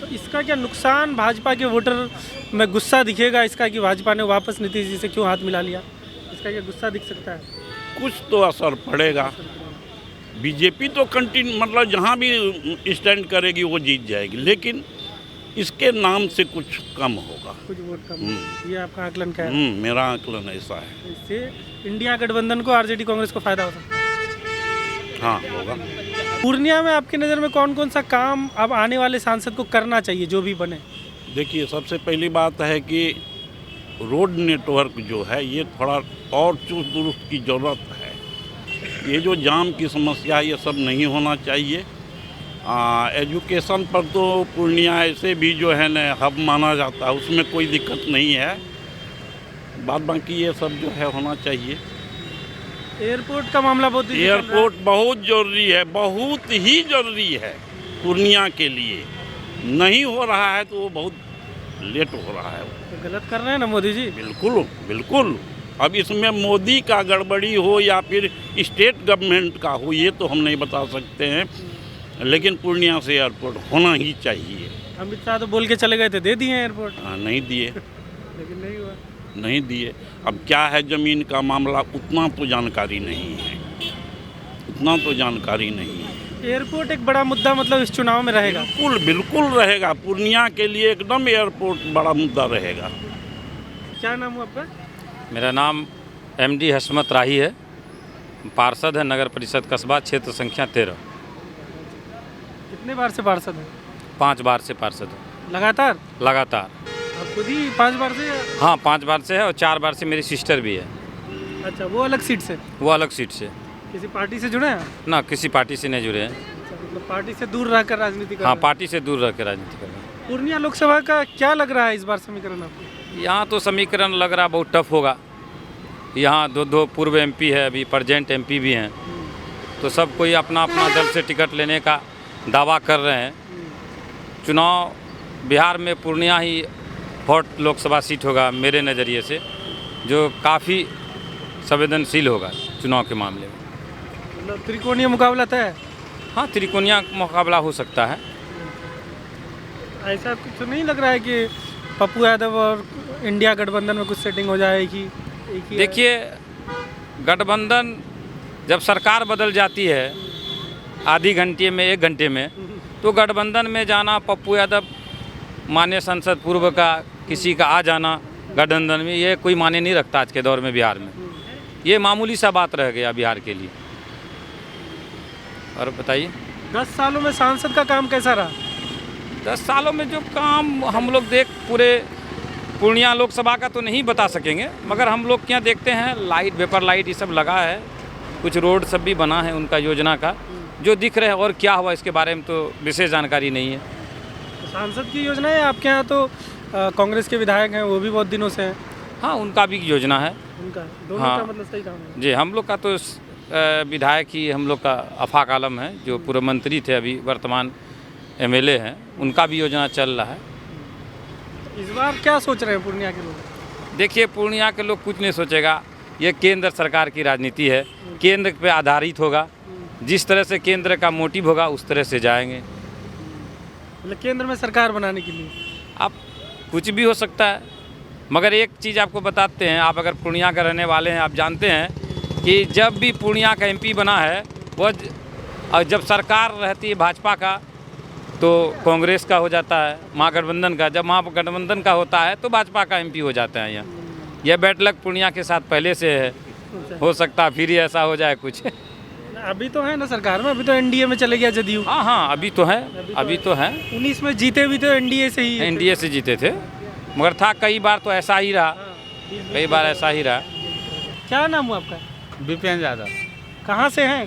[SPEAKER 1] तो इसका क्या नुकसान भाजपा के वोटर में गुस्सा दिखेगा इसका कि भाजपा ने वापस नीतीश जी से क्यों हाथ मिला लिया? इसका क्या गुस्सा दिख सकता है?
[SPEAKER 4] कुछ तो असर पड़ेगा। बीजेपी तो कंटिन्यू मतलब जहाँ भी स्टैंड करेगी वो जीत जाएगी, लेकिन इसके नाम से कुछ कम होगा,
[SPEAKER 1] कुछ वोट कम। ये आपका आकलन क्या है?
[SPEAKER 4] मेरा आकलन ऐसा है।
[SPEAKER 1] इससे इंडिया गठबंधन को, आरजेडी कांग्रेस को फायदा हो सकता है।
[SPEAKER 4] हाँ होगा।
[SPEAKER 1] पूर्णिया में आपकी नज़र में कौन कौन सा काम अब आने वाले सांसद को करना चाहिए, जो भी बने?
[SPEAKER 4] देखिए, सबसे पहली बात है कि रोड नेटवर्क जो है ये थोड़ा और चुस्त दुरुस्त की ज़रूरत है। ये जो जाम की समस्या है ये सब नहीं होना चाहिए। एजुकेशन पर तो पूर्णिया ऐसे भी जो है न हब माना जाता है, उसमें कोई दिक्कत नहीं है। बाद बाकी ये सब जो है होना चाहिए।
[SPEAKER 1] एयरपोर्ट का मामला बहुत
[SPEAKER 4] एयरपोर्ट बहुत ज़रूरी है, बहुत ही ज़रूरी है पूर्णिया के लिए। नहीं हो रहा है तो वो बहुत लेट हो रहा है।
[SPEAKER 1] तो गलत कर रहे हैं ना मोदी जी?
[SPEAKER 4] बिल्कुल बिल्कुल। अब इसमें मोदी का गड़बड़ी हो या फिर स्टेट गवर्नमेंट का हो ये तो हम नहीं बता सकते हैं, लेकिन पूर्णिया से एयरपोर्ट होना ही चाहिए।
[SPEAKER 1] अमित शाह तो बोल के चले गए थे, दे दिए एयरपोर्ट।
[SPEAKER 4] हाँ, नहीं दिए
[SPEAKER 1] लेकिन नहीं हुआ।
[SPEAKER 4] नहीं दिए। अब क्या है ज़मीन का मामला उतना तो जानकारी नहीं है, उतना तो जानकारी नहीं है।
[SPEAKER 1] एयरपोर्ट एक बड़ा मुद्दा मतलब इस चुनाव में रहेगा?
[SPEAKER 4] बिल्कुल बिल्कुल रहेगा। पूर्णिया के लिए एकदम एयरपोर्ट बड़ा मुद्दा रहेगा।
[SPEAKER 1] क्या नाम हुआ आपका?
[SPEAKER 7] मेरा नाम MD हसमत राही है, पार्षद है नगर परिषद कस्बा, क्षेत्र संख्या 13।
[SPEAKER 1] कितने बार से पार्षद हैं?
[SPEAKER 7] 5 बार से पार्षद है।
[SPEAKER 1] लगातार?
[SPEAKER 7] लगातार।
[SPEAKER 1] आप खुद ही 5 बार से?
[SPEAKER 7] हाँ, 5 बार से है और 4 बार से मेरी सिस्टर भी है।
[SPEAKER 1] अच्छा, वो अलग सीट से?
[SPEAKER 7] वो अलग सीट से।
[SPEAKER 1] किसी पार्टी से जुड़े हैं?
[SPEAKER 7] ना, किसी पार्टी से नहीं जुड़े हैं।
[SPEAKER 1] मतलब पार्टी से दूर रहकर राजनीति कर रहे
[SPEAKER 7] हाँ,
[SPEAKER 1] हैं?
[SPEAKER 7] पार्टी से दूर रह कर राजनीति कर रहे हैं।
[SPEAKER 1] पूर्णिया लोकसभा का क्या लग रहा है इस बार समीकरण आपको?
[SPEAKER 7] यहाँ तो समीकरण लग रहा बहुत टफ होगा। यहाँ 2 पूर्व MP है, अभी प्रेजेंट MP भी हैं, तो सब कोई अपना अपना दल से टिकट लेने का दावा कर रहे हैं। चुनाव बिहार में पूर्णिया ही हॉट लोकसभा सीट होगा मेरे नज़रिए से, जो काफ़ी संवेदनशील होगा चुनाव के मामले में।
[SPEAKER 1] मतलब त्रिकोणीय मुकाबला तय है?
[SPEAKER 7] हाँ, त्रिकोणीय मुकाबला हो सकता है।
[SPEAKER 1] ऐसा कुछ तो नहीं लग रहा है कि पप्पू यादव और इंडिया गठबंधन में कुछ सेटिंग हो जाएगी?
[SPEAKER 7] देखिए, गठबंधन जब सरकार बदल जाती है आधी घंटे में 1 घंटे में, तो गठबंधन में जाना, पप्पू यादव माननीय संसद पूर्व का किसी का आ जाना गठबंधन में, ये कोई माने नहीं रखता आज के दौर में बिहार में। ये मामूली सा बात रह गया बिहार के लिए। और बताइए,
[SPEAKER 1] 10 सालों में सांसद का काम कैसा रहा?
[SPEAKER 7] 10 सालों में जो काम हम लोग पूरे पूर्णिया लोकसभा का तो नहीं बता सकेंगे, मगर हम लोग क्या देखते हैं, लाइट, वेपर लाइट ये सब लगा है, कुछ रोड सब भी बना है उनका योजना का, जो दिख रहे हैं। और क्या हुआ इसके बारे में तो विशेष जानकारी नहीं है।
[SPEAKER 1] तो सांसद की योजना है आपके यहाँ? तो कांग्रेस के विधायक हैं, वो भी बहुत दिनों से हैं।
[SPEAKER 7] हाँ, उनका भी योजना है।
[SPEAKER 1] उनका दोनों
[SPEAKER 7] हाँ,
[SPEAKER 1] का मतलब सही काम है
[SPEAKER 7] जी। हम लोग का तो विधायक ही हम लोग का आफाक आलम है, जो पूर्व मंत्री थे, अभी वर्तमान MLA हैं, उनका भी योजना चल रहा है।
[SPEAKER 1] इस बार क्या सोच रहे हैं पूर्णिया के लोग?
[SPEAKER 7] देखिए, पूर्णिया के लोग कुछ नहीं सोचेगा, ये केंद्र सरकार की राजनीति है, केंद्र पे आधारित होगा। जिस तरह से केंद्र का मोटिव होगा उस तरह से जाएंगे।
[SPEAKER 1] मतलब केंद्र में सरकार बनाने के लिए
[SPEAKER 7] आप कुछ भी हो सकता है, मगर एक चीज़ आपको बताते हैं, आप अगर पूर्णिया का रहने वाले हैं, आप जानते हैं कि जब भी पूर्णिया का MP बना है, और जब सरकार रहती है भाजपा का तो कांग्रेस का हो जाता है, महागठबंधन का। जब महागठबंधन का होता है तो भाजपा का MP हो जाता है। यहाँ यह बैड लक पूर्णिया के साथ पहले से है, हो सकता है फिर ही ऐसा हो जाए कुछ।
[SPEAKER 1] अभी तो है ना सरकार में, अभी तो NDA में चले गया जदयू।
[SPEAKER 7] हाँ, अभी तो है, अभी तो है।
[SPEAKER 1] 19 में जीते भी तो NDA से ही।
[SPEAKER 7] NDA से जीते थे। मगर था कई बार तो ऐसा ही रहा, कई बार ऐसा ही रहा।
[SPEAKER 1] क्या नाम हुआ आपका?
[SPEAKER 2] विपिन यादव
[SPEAKER 1] कहाँ से हैं?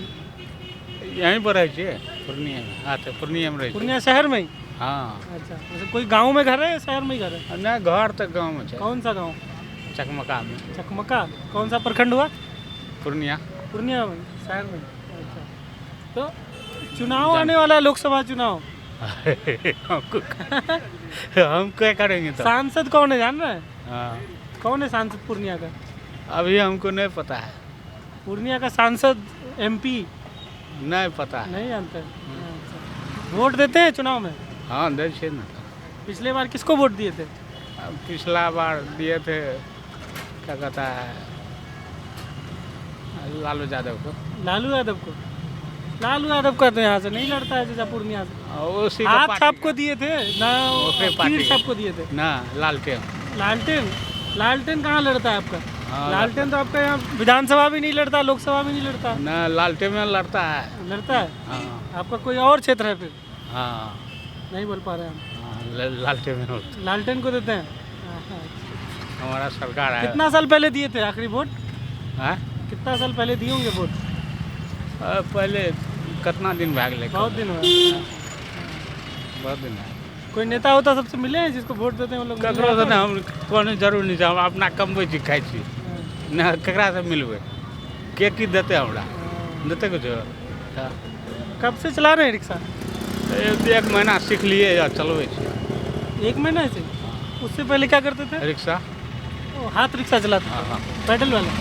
[SPEAKER 2] यहीं पर रहे पूर्णिया में, आते पूर्णिया में रहे।
[SPEAKER 1] पूर्णिया शहर में ही?
[SPEAKER 2] हाँ
[SPEAKER 1] अच्छा, वैसे कोई गांव में घर है या शहर में ही घर है?
[SPEAKER 2] ना घर तक गाँव में
[SPEAKER 1] कौन सा गांव?
[SPEAKER 2] चकमका में,
[SPEAKER 1] चकमका। कौन सा प्रखंड हुआ?
[SPEAKER 2] पूर्णिया।
[SPEAKER 1] पूर्णिया में, शहर में। अच्छा, तो चुनाव आने वाला है, लोकसभा चुनाव।
[SPEAKER 2] हम क्या करेंगे तो?
[SPEAKER 1] सांसद कौन है जान रहे हैं?
[SPEAKER 2] हाँ
[SPEAKER 1] कौन है सांसद पूर्णिया का?
[SPEAKER 2] अभी हमको नहीं पता है,
[SPEAKER 1] पूर्णिया का सांसद MP
[SPEAKER 2] नहीं पता है।
[SPEAKER 1] नहीं जानते? अच्छा। वोट देते हैं चुनाव में?
[SPEAKER 2] हाँ दे छे ना।
[SPEAKER 1] पिछले बार किसको वोट दिए थे?
[SPEAKER 2] पिछला बार दिए थे क्या कहता है लालू यादव को।
[SPEAKER 1] लालू यादव को? लालू यादव का तो यहाँ से नहीं लड़ता है जैसा पूर्णिया से।
[SPEAKER 2] उसी का
[SPEAKER 1] हाथ
[SPEAKER 2] पार्टी
[SPEAKER 1] छाप
[SPEAKER 2] का।
[SPEAKER 1] को दिए थे ना,
[SPEAKER 2] ओकरे पार्टी
[SPEAKER 1] तीर
[SPEAKER 2] का।
[SPEAKER 1] छाप को दिए थे
[SPEAKER 2] ना लालटेन।
[SPEAKER 1] लालटेन। लालटेन कहाँ लड़ता है आपका?
[SPEAKER 2] हाँ,
[SPEAKER 1] लालटेन तो आपका यहाँ विधानसभा भी नहीं लड़ता, लोकसभा भी नहीं लड़ता।
[SPEAKER 2] ना लालटेन में लड़ता है।
[SPEAKER 1] लड़ता है?
[SPEAKER 2] हाँ
[SPEAKER 1] आपका कोई और क्षेत्र है फिर?
[SPEAKER 2] हाँ
[SPEAKER 1] नहीं बोल पा रहे हैं हम।
[SPEAKER 2] हाँ, लालटेन में लड़ता।
[SPEAKER 1] लालटेन को देते हैं?
[SPEAKER 2] हमारा सरकार है।
[SPEAKER 1] कितना साल पहले दिए थे आखिरी वोट?
[SPEAKER 2] हाँ?
[SPEAKER 1] कितना साल पहले दिए होंगे वोट?
[SPEAKER 2] पहले कितना दिन भाग ले?
[SPEAKER 1] बहुत दिन हुआ।
[SPEAKER 2] बहुत दिन है।
[SPEAKER 1] कोई नेता होता सबसे मिले हैं जिसको वोट देते हैं वो लोग? मिले
[SPEAKER 2] ककरो से
[SPEAKER 1] हैं?
[SPEAKER 2] ना हम कोनो जरूर नहीं छै, हम अपना कमबै छी खाइ छी ना, ककरा से मिलबै के की देते हमरा देते कुछ। हाँ।
[SPEAKER 1] कब से चला रहे हैं रिक्शा?
[SPEAKER 2] एक महीना सीख लिए या चलबै छी।
[SPEAKER 1] 1 महीना से? उससे पहले क्या करते थे?
[SPEAKER 2] रिक्शा।
[SPEAKER 1] ओ, हाथ रिक्शा चलाते थे?
[SPEAKER 2] हाँ।
[SPEAKER 1] पैडल वाला?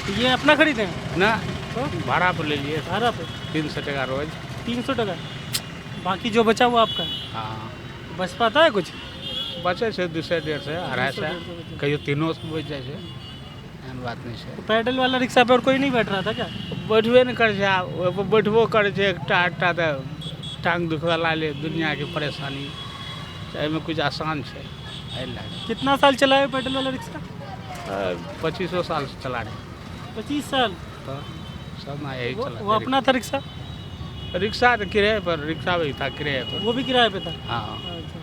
[SPEAKER 1] तो ये अपना खरीदे हैं?
[SPEAKER 2] ना
[SPEAKER 1] तो
[SPEAKER 2] भाड़ा पर ले लिए,
[SPEAKER 1] भाड़ा पे
[SPEAKER 2] 300 टका रोज।
[SPEAKER 1] 300 टका? बाकी जो बचा वो आपका?
[SPEAKER 2] हाँ
[SPEAKER 1] बच पाता है कुछ?
[SPEAKER 2] बचे छै 200 150 250 कहियो 300 बच जाइ छै, एहन बात नहीं छै।
[SPEAKER 1] तो पैडल वाला रिक्शा पे और कोई नहीं बैठ रहा था क्या?
[SPEAKER 2] बैठबे नहीं करे छै, ओहिपर बैठबो करे छै एकटा तऽ टांग दुखला ले दुनिया के परेशानी, एहिमे कुछ आसान छै एहि लए।
[SPEAKER 1] कितना साल चला है पैडल वाला रिक्शा?
[SPEAKER 2] 2500 साल से चला रहे।
[SPEAKER 1] 25 साल?
[SPEAKER 2] तो सब ना यही चला।
[SPEAKER 1] वो अपना था रिक्शा?
[SPEAKER 2] रिक्शा तो किराए पर, रिक्शा भी था किराए पर।
[SPEAKER 1] वो भी किराए पे था?
[SPEAKER 2] हाँ
[SPEAKER 1] अच्छा।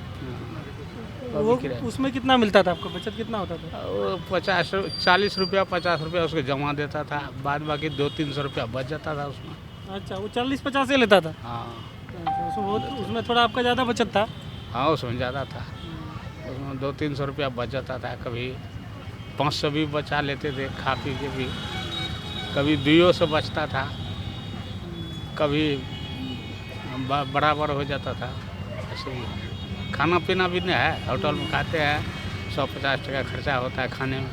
[SPEAKER 2] वो
[SPEAKER 1] वो
[SPEAKER 2] भी किराए।
[SPEAKER 1] उसमें कितना मिलता था आपको? बचत कितना होता था?
[SPEAKER 2] वो 40 रुपया 50 रुपया उसको जमा देता था, बाद बाकी 200-300 रुपया बच जाता था उसमें।
[SPEAKER 1] अच्छा, वो 40-50 से लेता था?
[SPEAKER 2] हाँ
[SPEAKER 1] अच्छा, उसमें थोड़ा आपका ज़्यादा बचत था?
[SPEAKER 2] हाँ उसमें ज़्यादा था, उसमें 200-300 रुपया बच जाता था, कभी 500 भी बचा लेते थे खा पी के भी, कभी 200 बचता था, कभी बराबर हो जाता था। ऐसे ही खाना पीना भी नहीं है, होटल में खाते हैं, 150 टका खर्चा होता है खाने में,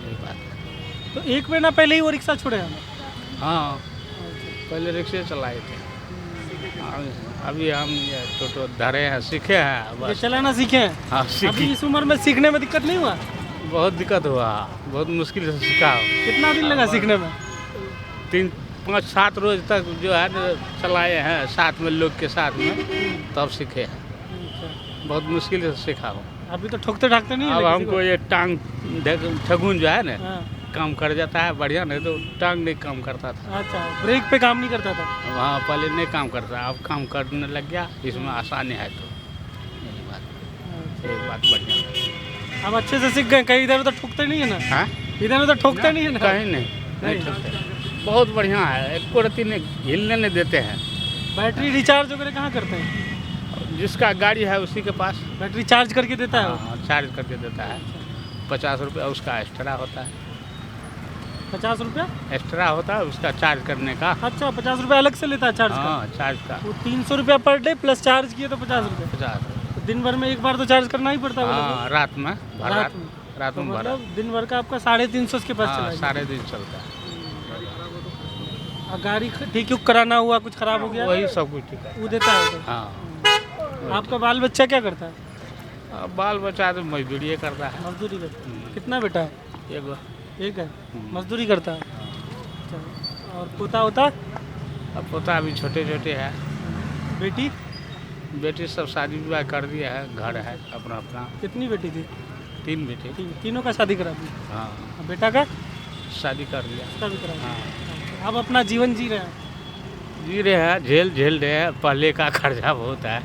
[SPEAKER 2] यही बात है।
[SPEAKER 1] तो 1 महीना पहले ही वो रिक्शा छोड़े हम?
[SPEAKER 2] हाँ पहले रिक्शे चलाए थे, अभी हम ये टोटो धरे हैं, सीखे हैं
[SPEAKER 1] ये
[SPEAKER 2] बस।
[SPEAKER 1] चलाना सीखे हैं?
[SPEAKER 2] हाँ
[SPEAKER 1] अभी
[SPEAKER 2] सीखी।
[SPEAKER 1] इस उम्र में सीखने में दिक्कत नहीं हुआ?
[SPEAKER 2] बहुत दिक्कत हुआ, बहुत मुश्किल से सीखा।
[SPEAKER 1] कितना दिन लगा सीखने में?
[SPEAKER 2] 3-5-7 रोज तक जो है न चलाए हैं साथ में लोग के साथ में, तब सीखे हैं। बहुत मुश्किल से सीखा हूँ।
[SPEAKER 1] अभी तो ठोकते ठाकते नहीं है
[SPEAKER 2] अब
[SPEAKER 1] किसी
[SPEAKER 2] हमको
[SPEAKER 1] को?
[SPEAKER 2] ये टांग ठगुन जो है ना
[SPEAKER 1] हाँ।
[SPEAKER 2] काम कर जाता है बढ़िया, नहीं तो टांग नहीं काम करता था।
[SPEAKER 1] अच्छा, ब्रेक पे काम नहीं करता था?
[SPEAKER 2] वहाँ पहले नहीं काम करता, अब काम करने लग गया, इसमें आसानी है। तो यही बात बढ़िया।
[SPEAKER 1] हम अच्छे से सीख गए, कहीं इधर उधर ठोकते नहीं है ना?
[SPEAKER 2] हाँ
[SPEAKER 1] इधर उधर ठोकते नहीं है ना?
[SPEAKER 2] कहीं नहीं ठोकते। बहुत बढ़िया है, एक रत्ती ने हिलने नहीं देते हैं।
[SPEAKER 1] बैटरी रिचार्ज वगैरह कहाँ करते हैं?
[SPEAKER 2] जिसका गाड़ी है उसी के पास
[SPEAKER 1] बैटरी चार्ज करके देता है वो?
[SPEAKER 2] हाँ, चार्ज करके देता है। 50 रुपया उसका एक्स्ट्रा होता है।
[SPEAKER 1] 50 रुपया
[SPEAKER 2] एक्स्ट्रा होता है उसका चार्ज करने का।
[SPEAKER 1] अच्छा, 50 रुपया अलग से लेता है चार्ज का?
[SPEAKER 2] हाँ चार्ज का।
[SPEAKER 1] वो 300 रुपया पर डे प्लस चार्ज किए तो 50 रुपया।
[SPEAKER 2] 50।
[SPEAKER 1] तो दिन भर में एक बार तो चार्ज करना ही पड़ता है?
[SPEAKER 2] हाँ रात में
[SPEAKER 1] रात में?
[SPEAKER 2] रात
[SPEAKER 1] तो
[SPEAKER 2] में भरा।
[SPEAKER 1] मतलब दिन भर का आपका 350 के पास
[SPEAKER 2] हाँ
[SPEAKER 1] चला?
[SPEAKER 2] 3.5 चलता है।
[SPEAKER 1] और गाड़ी ठीक यूक कराना हुआ, कुछ खराब हो गया,
[SPEAKER 2] वही सब कुछ ठीक है।
[SPEAKER 1] वो देता है?
[SPEAKER 2] हाँ
[SPEAKER 1] आपका बाल बच्चा क्या करता है?
[SPEAKER 2] अब बाल बच्चा तो मजदूरी करता है।
[SPEAKER 1] मजदूरी करता है? कितना बेटा है?
[SPEAKER 2] एगो।
[SPEAKER 1] एक है, मजदूरी करता है। अच्छा, और पोता होता?
[SPEAKER 2] अब पोता अभी छोटे छोटे है।
[SPEAKER 1] बेटी?
[SPEAKER 2] बेटी सब शादी विवाह कर दिया है, घर है अपना अपना।
[SPEAKER 1] कितनी बेटी थी?
[SPEAKER 2] 3 बेटी।
[SPEAKER 1] तीनों का शादी करा दी?
[SPEAKER 2] हाँ
[SPEAKER 1] और बेटा का?
[SPEAKER 2] शादी कर दिया।
[SPEAKER 1] उसका भी करा
[SPEAKER 2] हाँ
[SPEAKER 1] दिया। अब अपना जीवन जी रहे हैं?
[SPEAKER 2] जी रहे हैं, झेल रहे हैं। पहले का खर्चा बहुत है,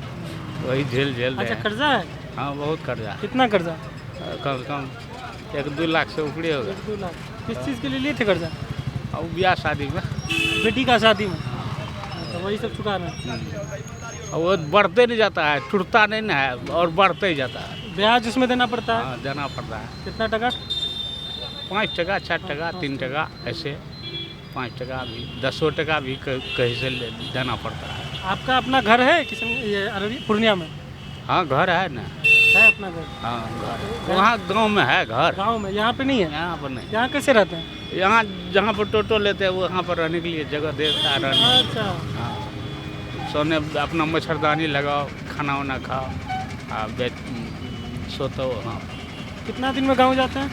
[SPEAKER 2] वही झेल
[SPEAKER 1] अच्छा,
[SPEAKER 2] रहे हैं।
[SPEAKER 1] कर्जा है?
[SPEAKER 2] हाँ बहुत कर्जा
[SPEAKER 1] कितना कर्जा?
[SPEAKER 2] कम से कम 1-2 लाख से ऊपर होगा।
[SPEAKER 1] 2 लाख। किस चीज़ के लिए लिए थे कर्जा?
[SPEAKER 2] और ब्याह शादी में
[SPEAKER 1] बेटी का शादी में। अच्छा, वही सब चुका रहे हैं।
[SPEAKER 2] और वो बढ़ते नहीं जाता है, छूटता नहीं ना है और बढ़ते ही जाता है।
[SPEAKER 1] ब्याज उसमें देना पड़ता है?
[SPEAKER 2] हाँ देना पड़ता है।
[SPEAKER 1] कितना टका?
[SPEAKER 2] 5 टका, 4 टका, 3 टका, ऐसे 5 टका भी, 10 टका भी कहीं से देना पड़ता है।
[SPEAKER 1] आपका अपना घर है किसी ये अररिया पूर्णिया में?
[SPEAKER 2] हाँ घर है ना।
[SPEAKER 1] है अपना घर?
[SPEAKER 2] हाँ घर वहाँ गांव में है घर।
[SPEAKER 1] गांव में, यहाँ पे नहीं है?
[SPEAKER 2] यहाँ पर नहीं।
[SPEAKER 1] यहाँ कैसे रहते हैं?
[SPEAKER 2] यहाँ जहाँ पर टोटो लेते हैं वहाँ पर रहने के लिए जगह देता है रहने।
[SPEAKER 1] अच्छा।
[SPEAKER 2] हाँ सोने अपना मच्छरदानी लगाओ, खाना वाना खाओ, सोते हो वहाँ।
[SPEAKER 1] कितना दिन में गांव जाते हैं?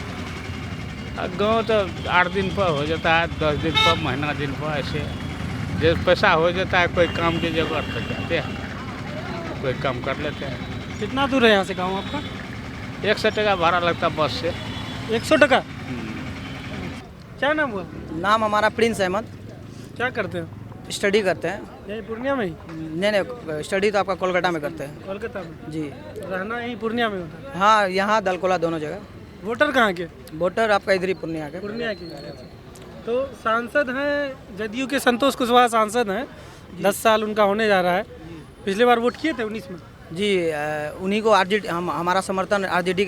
[SPEAKER 2] गाँव तो 8 दिन पर हो जाता है, 10 दिन पर, महीना दिन पर, ऐसे जैसे पैसा हो जाता है कोई काम की जरूरत तो जाते हैं, कोई काम कर लेते हैं।
[SPEAKER 1] कितना दूर है यहाँ से गांव आपका?
[SPEAKER 2] 100 टका भाड़ा लगता है बस से।
[SPEAKER 1] 100 टका? क्या नाम हुआ?
[SPEAKER 10] नाम हमारा प्रिंस अहमद।
[SPEAKER 1] क्या करते हो?
[SPEAKER 10] स्टडी करते हैं।
[SPEAKER 1] यही पूर्णिया में ही?
[SPEAKER 10] नहीं, स्टडी तो आपका कोलकाता में करते हैं।
[SPEAKER 1] कोलकाता में?
[SPEAKER 10] जी।
[SPEAKER 1] रहना यही पूर्णिया में होता है?
[SPEAKER 10] हाँ, यहाँ दलकोला दोनों जगह।
[SPEAKER 1] वोटर कहाँ के?
[SPEAKER 10] वोटर आपका इधर ही पूर्णिया के।
[SPEAKER 1] पूर्णिया की। तो सांसद हैं जदयू के, संतोष कुशवाहा सांसद हैं, 10 साल उनका होने जा रहा है। पिछले बार वोट किए थे 19 में?
[SPEAKER 10] जी, उन्हीं को आरजेडी, हमारा समर्थन आरजेडी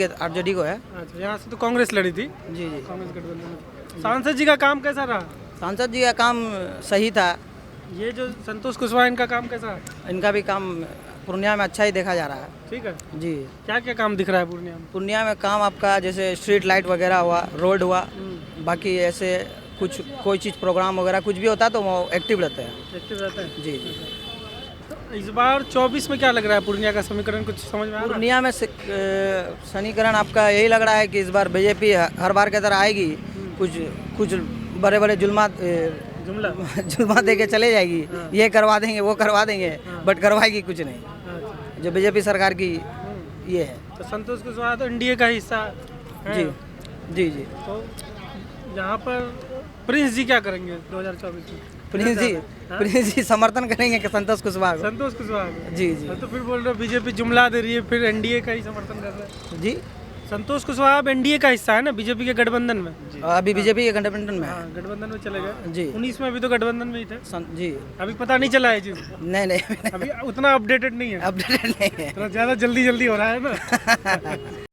[SPEAKER 10] को है।
[SPEAKER 1] अच्छा, यहाँ से तो कांग्रेस लड़ी थी।
[SPEAKER 10] जी जी।
[SPEAKER 1] कांग्रेस गठबंधन में। सांसद जी का काम कैसा रहा?
[SPEAKER 10] सांसद जी का काम सही था।
[SPEAKER 1] ये जो संतोष कुशवाहा, इनका काम कैसा है?
[SPEAKER 10] इनका भी काम पूर्णिया में अच्छा ही देखा जा रहा है।
[SPEAKER 1] ठीक है
[SPEAKER 10] जी।
[SPEAKER 1] क्या क्या काम दिख रहा है पूर्णिया में?
[SPEAKER 10] पूर्णिया में काम आपका जैसे स्ट्रीट लाइट वगैरह हुआ, रोड हुआ, बाकी ऐसे कुछ कोई चीज़ प्रोग्राम वगैरह कुछ भी होता है तो वो एक्टिव रहते हैं।
[SPEAKER 1] एक्टिव रहता है?
[SPEAKER 10] जी जी।
[SPEAKER 1] तो इस बार 24 में क्या लग रहा है पूर्णिया का समीकरण, कुछ समझ में आ रहा है?
[SPEAKER 10] पूर्णिया में समीकरण आपका यही लग रहा है कि इस बार बीजेपी हर बार की तरह आएगी, कुछ बड़े बड़े जुल्मा दे के चले जाएगी। ये करवा देंगे, वो करवा देंगे, बट करवाएगी कुछ नहीं, जो बीजेपी सरकार की ये है।
[SPEAKER 1] तो संतोष कुशवाहा तो एनडीए का हिस्सा है।
[SPEAKER 10] जी जी जी।
[SPEAKER 1] तो यहाँ पर प्रिंस जी क्या करेंगे 2024 में?
[SPEAKER 10] प्रिंस जी समर्थन करेंगे कि संतोष कुशवाहा को।
[SPEAKER 1] संतोष कुशवाहा?
[SPEAKER 10] जी जी।
[SPEAKER 1] तो फिर बोल रहे हो बीजेपी जुमला दे रही है, फिर एनडीए का ही समर्थन कर रहे हैं?
[SPEAKER 10] जी,
[SPEAKER 1] संतोष कुशवाहा अब एनडीए का हिस्सा है ना, बीजेपी के गठबंधन में।
[SPEAKER 10] अभी बीजेपी के गठबंधन में है।
[SPEAKER 1] हाँ, गठबंधन में चले गए।
[SPEAKER 10] जी।
[SPEAKER 1] 19 में भी तो गठबंधन में ही थे।
[SPEAKER 10] जी।
[SPEAKER 1] अभी पता नहीं चला है जी?
[SPEAKER 10] नहीं
[SPEAKER 1] अभी उतना अपडेटेड नहीं है।
[SPEAKER 10] अपडेटेड नहीं है।
[SPEAKER 1] ज़्यादा जल्दी हो रहा है ना।